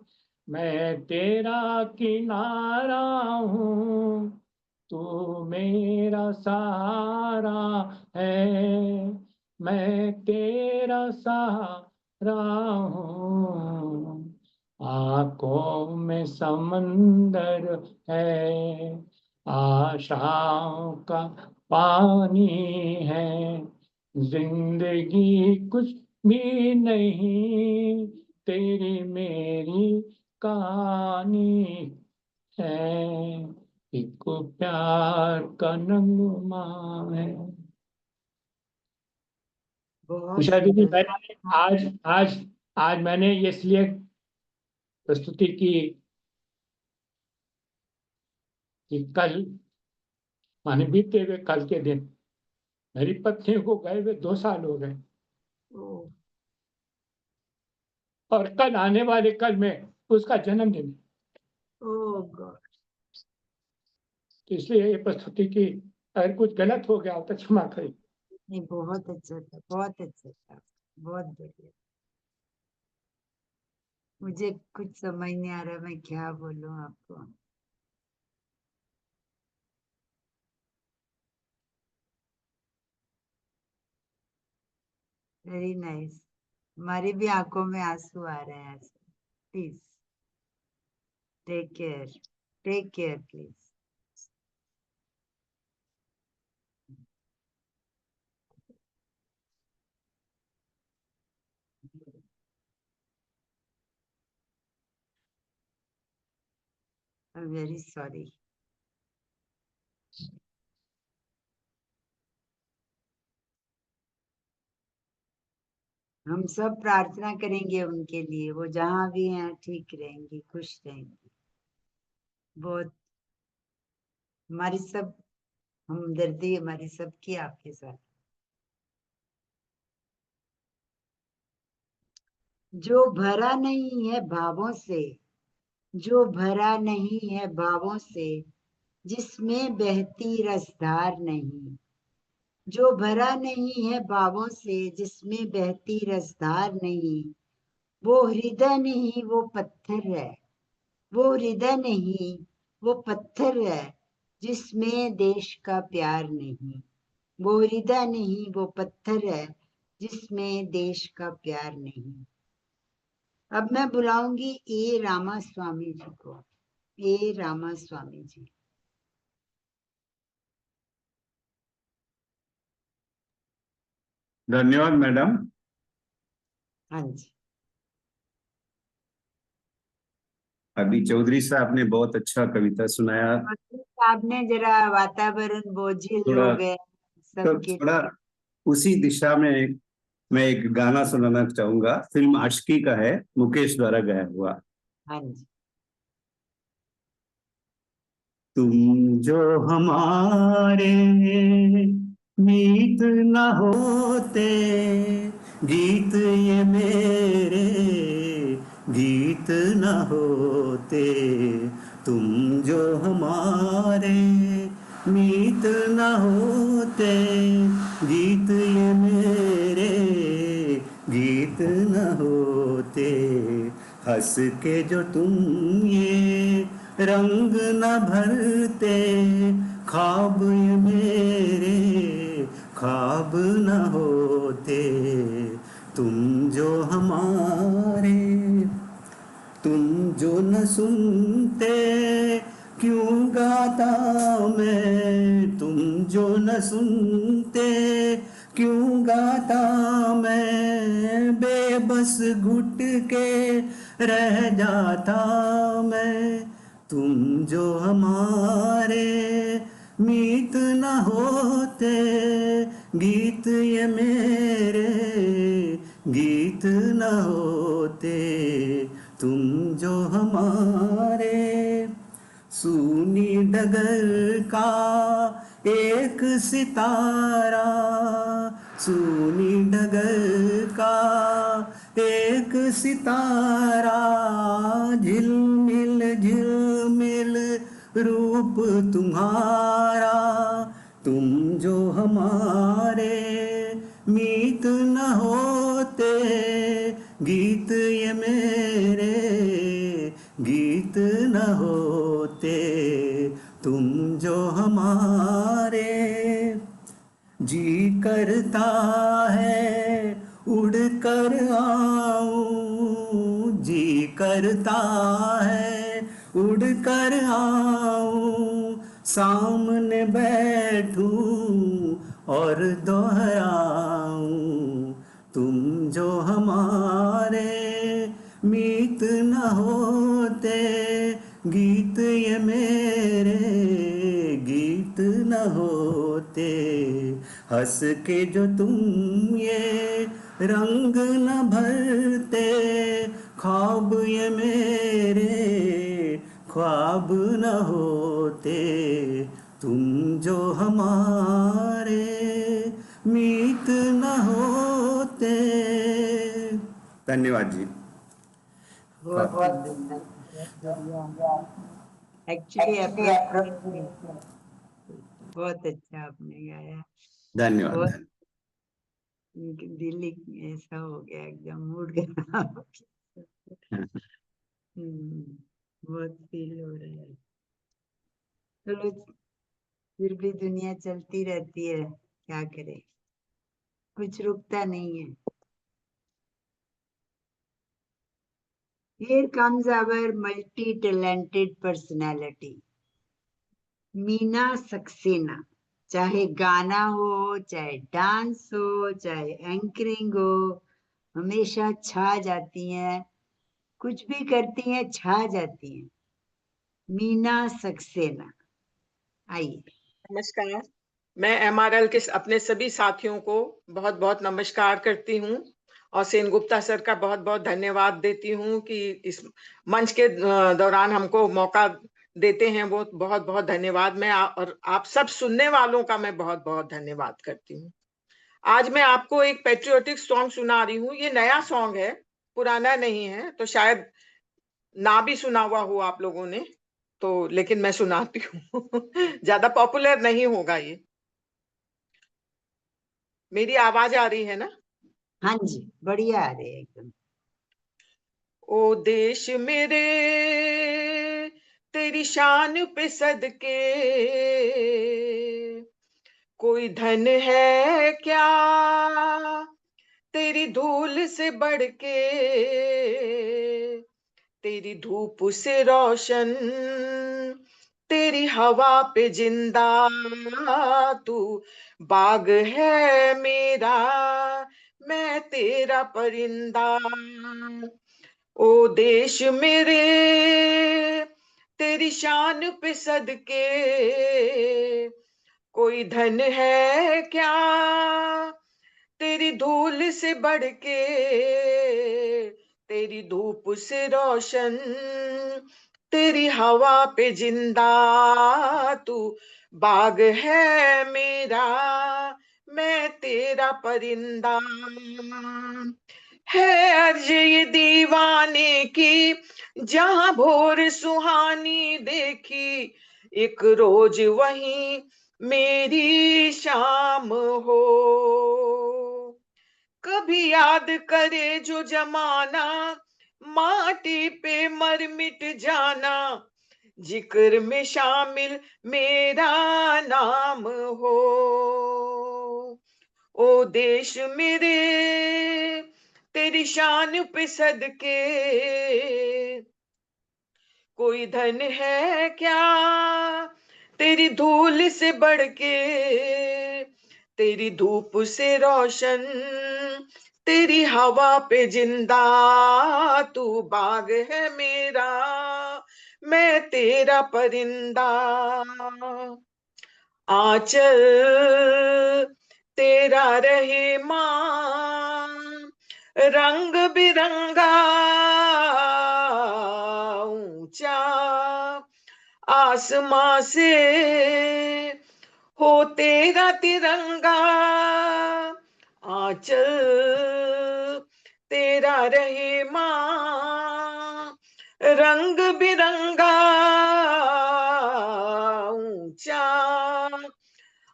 मैं तेरा किनारा हूँ, तू मेरा सहारा है, मैं तेरा सहारा हूँ। आंखों में समंदर है, आशाओं का पानी है, जिंदगी कुछ भी नहीं, तेरी मेरी कहानी है, एक प्यार का नगमा है। बहुत उषा दीदी, सुंदर। मैंने आज मैंने ये इसलिए प्रस्तुति की कि कल माने बीते हुए कल के दिन मेरी पत्नी को गए हुए 2 साल हो गए, ओह, और कल आने वाले कल में उसका जन्मदिन। ओह गॉड। तो इसलिए ये प्रस्तुति की, अगर कुछ गलत हो गया हो तो क्षमा करें। नहीं, बहुत अच्छा था, बहुत अच्छा था, बहुत बढ़िया। मुझे कुछ समझ नहीं आ रहा मैं क्या बोलूं आपको। Very nice. हमारी भी आंखों में आंसू आ रहे हैं। Please take care please. I am very sorry. हम सब प्रार्थना करेंगे उनके लिए, वो जहाँ भी हैं ठीक रहेंगी, खुश रहेंगी। बहुत हमारी सब हमदर्दी हमारी सबकी आपके साथ। जो भरा नहीं है भावों से, जो भरा नहीं है भावों से, जिसमें बहती रसधार नहीं। जो भरा नहीं है भावों से, जिसमें बहती रसधार नहीं, वो हृदय नहीं वो पत्थर है। वो हृदय नहीं वो पत्थर है, जिसमें देश का प्यार नहीं। वो हृदय नहीं वो पत्थर है, जिसमें देश का प्यार नहीं। अब मैं बुलाऊंगी ए रामा स्वामी जी को। ए रामा स्वामी जी। धन्यवाद मैडम। हाँ जी। अभी चौधरी साहब ने बहुत अच्छा कविता सुनाया। आपने जरा वातावरण बोझिल थोड़ा हो गए सबके। थोड़ा उसी दिशा में मैं एक गाना सुनाना चाहूंगा। फिल्म आशिकी का है, मुकेश द्वारा गाया हुआ। हाँ जी। तुम जो हमारे मीत न होते, गीत ये मेरे गीत न होते। तुम जो हमारे मीत न होते, गीत ये मेरे गीत न होते। हंस के जो तुम ये रंग न भरते, ख्वाब ये मेरे ख्वाब न होते। तुम जो हमारे, तुम जो न सुनते, क्यों गाता मैं। तुम जो न सुनते, क्यों गाता मैं। बेबस घुट के रह जाता मैं। तुम जो हमारे मीत न होते, गीत ये मेरे गीत न होते। तुम जो हमारे सूनी डगर का एक सितारा, सूनी डगर का एक सितारा, झिलमिल झिलमिल रूप तुम्हारा। तुम जो हमारे मीत न होते, गीत ये मेरे गीत न होते। तुम जो हमारे, जी करता है उड़ कर आऊं, जी करता है उड़ कर आऊं, सामने बैठूं और दोहराऊं। तुम जो हमारे मीत न होते, गीत ये मेरे गीत न होते। हंस के जो तुम ये रंग न भरते, ख्वाब ये मेरे ख्वाब न होते। तुम जो हमारे मीत न होते। धन्यवाद जी। बहुत बढ़िया। एक्चुअली बहुत अच्छा आपने गाया। धन्यवाद। दिल ही ऐसा हो गया, एकदम मूड खराब हो गया। बहुत फील हो रहा है। चलो, फिर भी दुनिया चलती रहती है, क्या करे, कुछ रुकता नहीं है। Here comes our multi-talented personality, Meena Saxena. चाहे गाना हो, चाहे डांस हो, चाहे एंकरिंग हो, हमेशा छा जाती हैं। कुछ भी करती हैं, छा जाती हैं। मीना सक्सेना, आइए। नमस्कार। मैं एमआरएल के अपने सभी साथियों को बहुत बहुत नमस्कार करती हूँ और सेनगुप्ता सर का बहुत बहुत धन्यवाद देती हूँ कि इस मंच के दौरान हमको मौका देते हैं। वो बहुत बहुत धन्यवाद। मैं और आप सब सुनने वालों का मैं बहुत बहुत धन्यवाद करती हूँ। आज मैं आपको एक पेट्रियोटिक सॉन्ग सुना रही हूँ। ये नया सॉन्ग है, पुराना नहीं है, तो शायद ना भी सुना हुआ हो आप लोगों ने, तो लेकिन मैं सुनाती हूँ। ज्यादा पॉपुलर नहीं होगा ये। मेरी आवाज आ रही है ना? हाँ जी, बढ़िया आ रही है एकदम। ओ देश मेरे तेरी शान पे सदके, कोई धन है क्या तेरी धूल से बढ़ के, तेरी धूप से रोशन, तेरी हवा पे जिंदा, तू बाग है मेरा, मैं तेरा परिंदा। ओ देश मेरे तेरी शान पे सदके, कोई धन है क्या तेरी धूल से बढ़ के, तेरी धूप से रोशन, तेरी हवा पे जिंदा, तू बाग है मेरा, मैं तेरा परिंदा। है अर्ज ये दीवाने की, जहां भोर सुहानी देखी, एक रोज वही मेरी शाम हो। कभी याद करे जो जमाना, माटी पे मर मिट जाना, जिक्र में शामिल मेरा नाम हो। ओ देश मेरे तेरी शान पे सदके, कोई धन है क्या तेरी धूल से बढ़ के, तेरी धूप से रोशन, तेरी हवा पे जिंदा, तू बाग है मेरा, मैं तेरा परिंदा। आंचल तेरा रहे मां, रंग बिरंगा ऊंचा, आसमां से हो तेरा तिरंगा। आंचल तेरा रहे मां, रंग बिरंगा ऊंचा,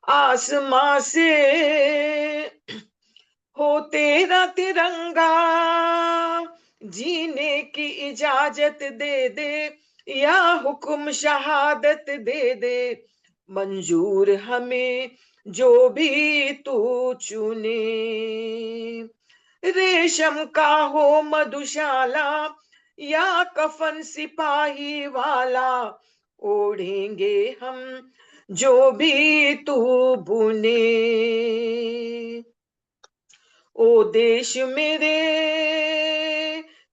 आसमां से हो तेरा तिरंगा। जीने की इजाजत दे दे या हुक्म शहादत दे दे, मंजूर हमें जो भी तू चुने। रेशम का हो मधुशाला या कफन सिपाही वाला, ओढ़ेंगे हम जो भी तू बुने। ओ देश मेरे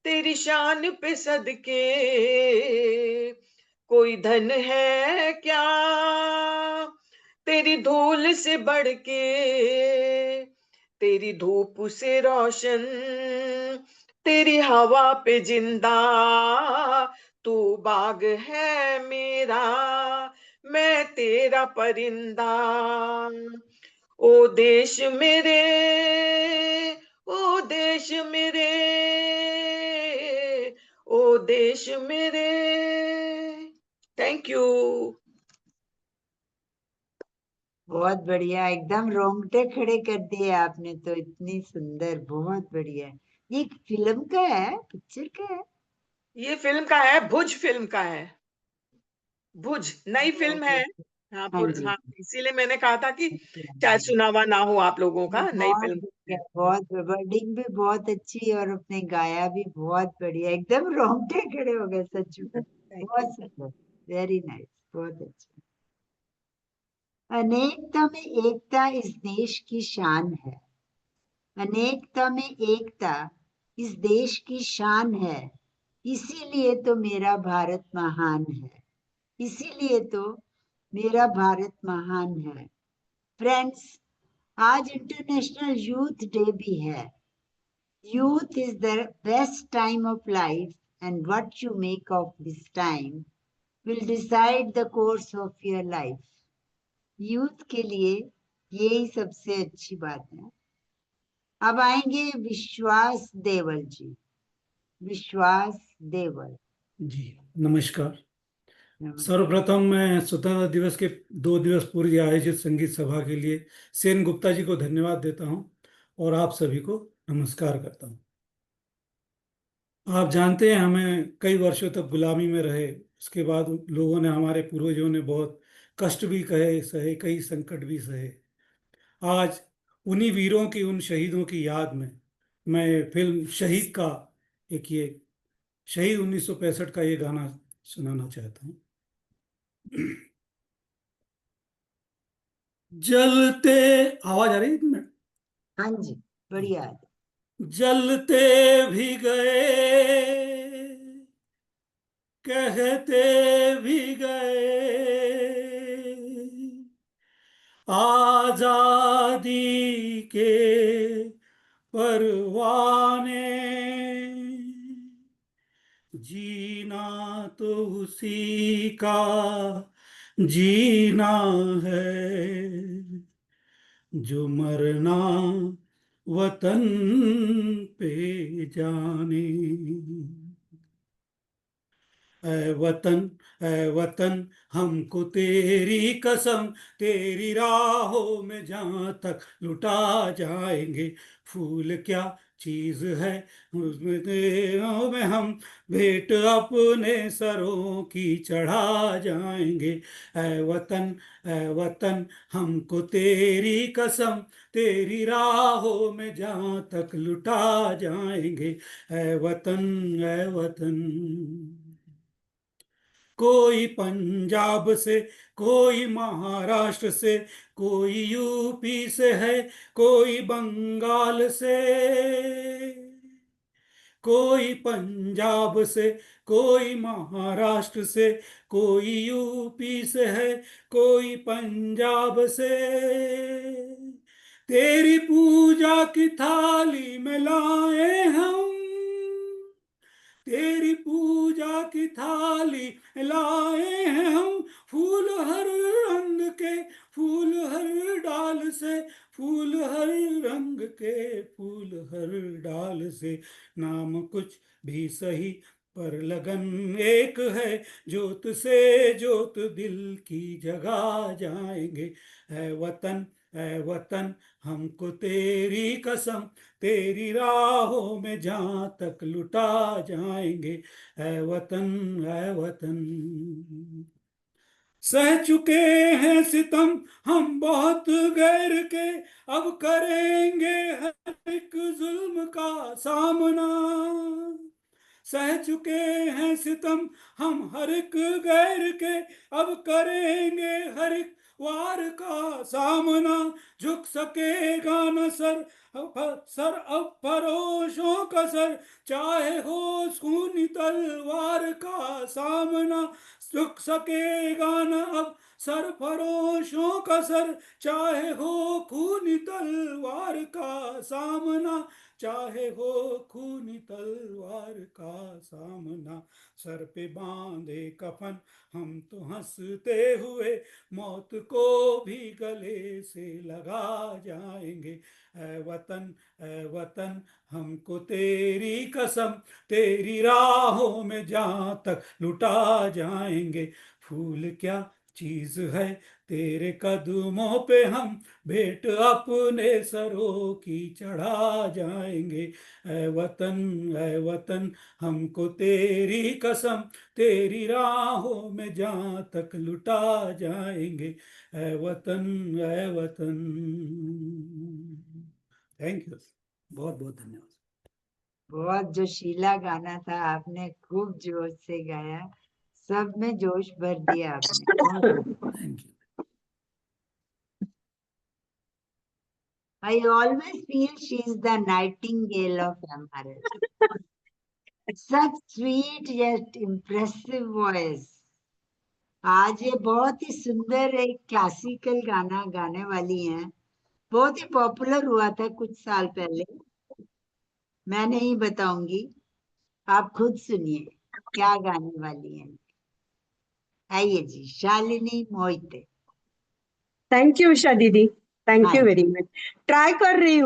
तेरी शान पे सदके, कोई धन है क्या तेरी धूल से बढ़ के, तेरी धूप से रोशन, तेरी हवा पे जिंदा, तू बाग है मेरा, मैं तेरा परिंदा। ओ देश मेरे, ओ देश मेरे, ओ देश मेरे। Thank you. बहुत बढ़िया, एकदम रोंगटे खड़े कर दिए आपने तो, इतनी सुंदर, बहुत बढ़िया। ये एक फिल्म का है, पिक्चर का है? ये फिल्म का है, भुज फिल्म का है। भुज नई फिल्म है। हाँ हाँ जी। हाँ, इसीलिए मैंने कहा था कि अच्छा। शायद सुना हुआ ना हो आप लोगों का, नई बहुत फिल्म बढ़िया, है। बहुत वर्डिंग भी बहुत अच्छी, और अपने गाया भी बहुत बढ़िया, एकदम रोंगटे खड़े हो गए सच में। बहुत सुंदर, वेरी नाइस, बहुत अच्छा। अनेकता में एकता इस देश की शान है। अनेकता में एकता इस देश की शान है, इसीलिए तो मेरा भारत महान है। इसीलिए तो मेरा भारत महान है। फ्रेंड्स, आज इंटरनेशनल यूथ डे भी है। Youth is the best time of life, and what you make of this time will decide the course of your life. Youth के लिए यही सबसे अच्छी बात है। अब आएंगे विश्वास देवल जी। विश्वास देवल जी नमस्कार। नमस्कार। सर्वप्रथम मैं स्वतंत्रता दिवस के 2 दिवस पूर्व आयोजित संगीत सभा के लिए सेन गुप्ता जी को धन्यवाद देता हूं और आप सभी को नमस्कार करता हूं। आप जानते हैं हमें कई वर्षों तक गुलामी में रहे, उसके बाद लोगों ने, हमारे पूर्वजों ने बहुत कष्ट भी सहे, कई संकट भी सहे। आज उन्हीं वीरों की, उन शहीदों की याद में मैं फिल्म शहीद का ये शहीद 1965 का ये गाना सुनाना चाहता हूँ। जलते, आवाज आ रही है? हाँ जी, बढ़िया। जलते भी गए, कहते भी गए, आजादी के परवाने, जीना तो उसी का जीना है, जो मरना वतन पे जाने। ऐ वतन हमको तेरी कसम, तेरी राहों में जहाँ तक लुटा जाएंगे। फूल क्या चीज है उसमें देहों में हम भेंट अपने सरों की चढ़ा जाएंगे। ऐ वतन हमको तेरी कसम, तेरी राहों में जहाँ तक लुटा जाएंगे। ऐ वतन। कोई पंजाब से, कोई महाराष्ट्र से, कोई यूपी से है, कोई बंगाल से, कोई पंजाब से, कोई महाराष्ट्र से, कोई यूपी से है, कोई पंजाब से। तेरी पूजा की थाली में लाए हम, तेरी पूजा की थाली लाए हैं हम, फूल हर रंग के, फूल हर डाल से, फूल हर रंग के, फूल हर डाल से। नाम कुछ भी सही पर लगन एक है, जोत से जोत दिल की जगा जाएंगे। ऐ वतन हमको तेरी कसम, तेरी राहों में जहाँ तक लुटा जाएंगे। ऐ वतन। सह चुके हैं सितम हम बहुत गैर के, अब करेंगे हर एक जुल्म का सामना। सह चुके हैं सितम हम हर एक गैर के, अब करेंगे हर एक वार का सामना। झुक सकेगा न सर अब फरोशों का सर, चाहे हो खूनी तलवार का सामना। झुक सकेगा न अब सरफरोशों का सर, चाहे हो खूनी तलवार का सामना, चाहे हो खूनी तलवार का सामना। सर पे बांधे कफन हम तो हंसते हुए, मौत को भी गले से लगा जाएंगे। ऐ वतन हमको तेरी कसम, तेरी राहों में जहाँ तक लुटा जाएंगे। फूल क्या चीज है तेरे कदमों पे हम भेंट अपने सरों की चढ़ा जाएंगे। ऐ वतन हमको तेरी कसम, तेरी राहों में जहाँ तक लुटा जाएंगे। ऐ वतन थैंक यू, बहुत बहुत धन्यवाद। बहुत जोशीला गाना था, आपने खूब जोश से गाया, सब में जोश भर दिया आपने। Thank you. I always feel she is the nightingale of MRL. Such sweet yet impressive voice. आज ये बहुत ही सुंदर एक क्लासिकल गाना गाने वाली हैं, बहुत ही पॉपुलर हुआ था कुछ साल पहले। मैं नहीं बताऊंगी, आप खुद सुनिए क्या गाने वाली हैं। आइए जी, शालिनी मोहिते। थैंक यू उषा दीदी, थैंक हाँ यू जी। Very much. ट्राई कर रही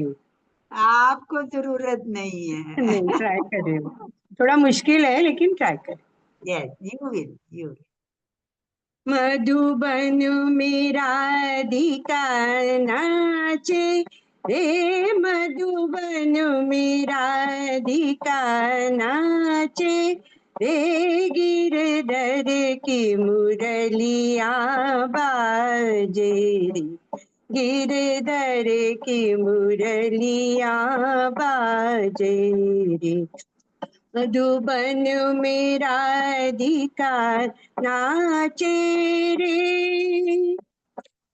हूँ। आपको जरूरत नहीं है। नहीं, ट्राई कर रही हूँ, थोड़ा मुश्किल है लेकिन ट्राई कर। Yes, you will. मधुबन मेरा अधिकार नाचे रे, मधुबन मेरा अधिकार नाचे रे, गिरधर की मुरलिया बाजे रे, गिरधर की मुरलिया बाजे रे, मधुबन मेरा अधिकार नाचे रे,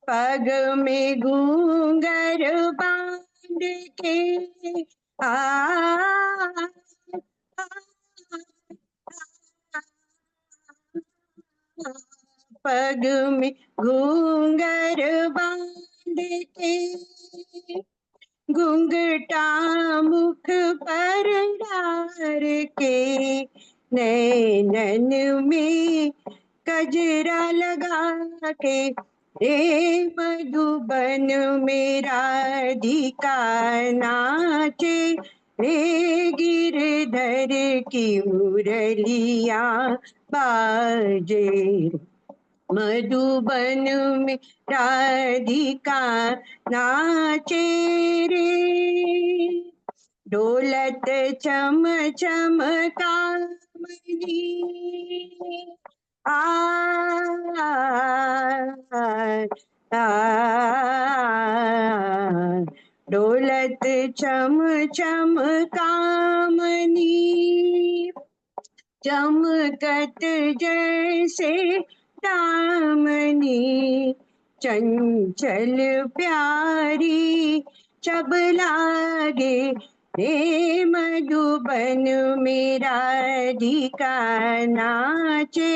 पग में घूंगर बांध के पग में घूंगर बांध के, घुंघटा मुख पर डार के, नैनन में कजरा लगा के रे, मधुबन मेरा अधिकार नाचे रे, गिरधर की मुरलिया बाजे, मधुबन में राधिका नाचे रे, डोलत चम चम कामनी डोलत चम चम कामनी, चमकत जैसे दामनी, चंचल प्यारी जब लागे रे, मधुबन मेरा अधिकार नाचे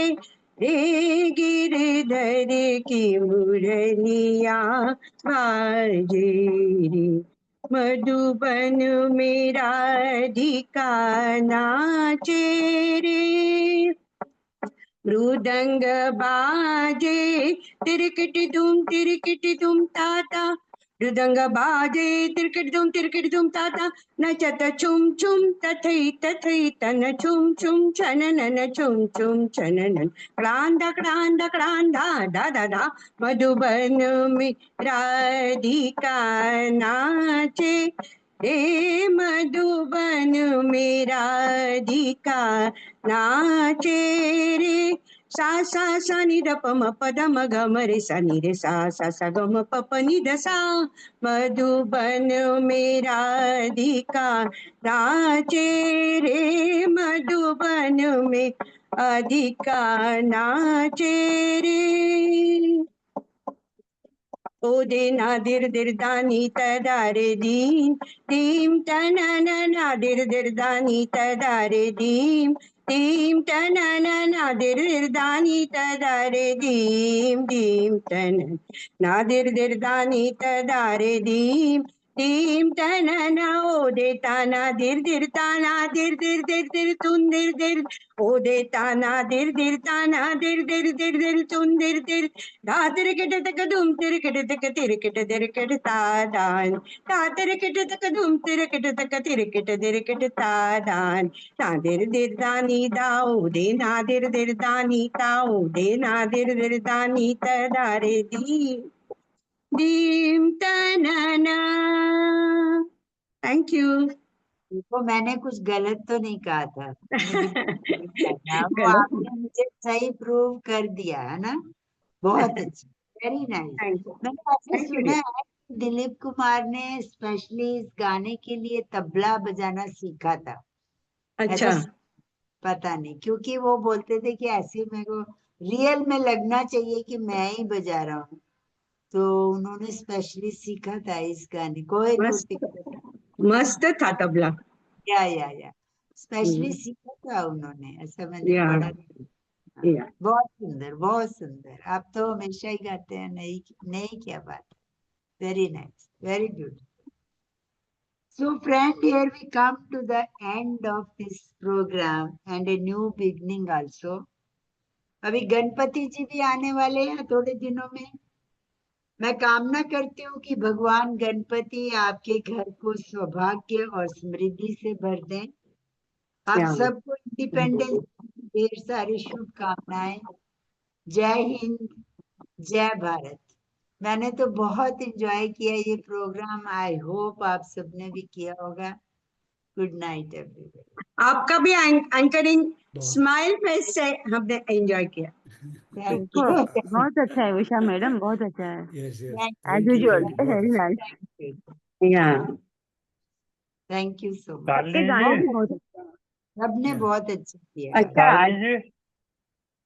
रे, गिरधर की मुरलिया बाजे रे, मधुबन मेरा अधिकार नाचे रे, मृदंग बाजे तिरकिट तुम ताता, मृदंग बाजे तिरकिट तुम ताता, नचत छुम छुम तथई तथई तन छुम छुम छननन छुम छुम छननन, क्रांदा क्रांदा क्रांदा दा दा दा, मधुबन में राधिका नाचे हे, मधुबन मेरा अधिकार नाचे रे, सा सा नि द प म प द म ग म रे सा नि रे सा सा ग म प प नि द सा, मधुबन मेरा अधिकार नाचे रे, मधुबन में अधिकार नाचे रे, ओ दे नादिर दिर दानी तदारे दीम दीम तनना नादिर दिर दानी तदारे दीम दीम तनना नादिर दिर दानी तदारे दीम दीम तन नादिर दिर दानी तदारे दीम धीम तनना ओ दे ताना धीर धीर ताना धीर धीर धीर धीर तुन धीर धीर ओ दे ताना धीर धीर ताना धीर धीर धीर धीर तुन धीर धीर धा तिरकट तक धूम तिरकट तक तिरकट तिरकट तादान ता तिरकट तक धूम तिरकट तक तिरकट तिरकट तादान ता धीर धीर दानी दाओ दे ना धीर धीर दानी ताओ दे ना धीर धीर दानी तदारे दी दीम तनना। Thank you. देखो मैंने कुछ गलत तो नहीं कहा था, वो गलत आपने मुझे सही प्रूव कर दिया है ना। बहुत अच्छा, वेरी नाइस। Thank you. मैंने ऐसे थैंक यू सुना है कि दिलीप कुमार ने स्पेशली इस गाने के लिए तबला बजाना सीखा था। अच्छा ऐसा पता नहीं, क्योंकि वो बोलते थे कि ऐसे मेरे को रियल में लगना चाहिए कि मैं ही बजा रहा हूँ, तो उन्होंने स्पेशली सीखा था इस गाने को। मस्त था तबला। या स्पेशली सीखा था उन्होंने, ऐसा मैंने या पढ़ा। या बहुत सुंदर, बहुत सुंदर। आप तो हमेशा ही गाते हैं, नहीं नहीं, क्या बात। Very nice, very beautiful. So friend, here we come to the end of this program and a new beginning also. अभी गणपति जी भी आने वाले हैं थोड़े दिनों में। मैं कामना करती हूँ कि भगवान गणपति आपके घर को सौभाग्य और समृद्धि से भर दें। आप सबको इंडिपेंडेंस ढेर सारी शुभकामनाएं। जय हिंद, जय भारत। मैंने तो बहुत एंजॉय किया ये प्रोग्राम। आई होप आप सबने भी किया होगा। Good night everyone. आपका भी एंकरिंग स्माइल फेस से हमने एंजॉय किया। Thank you. बहुत अच्छा है उषा मैडम, बहुत अच्छा है। Yes, yes. Thank as Thank you, usual thank you. Very nice. you. या Thank you so much। आपके गाने भी बहुत अच्छे हैं। सबने बहुत अच्छा किया। अच्छा शालिनी जी,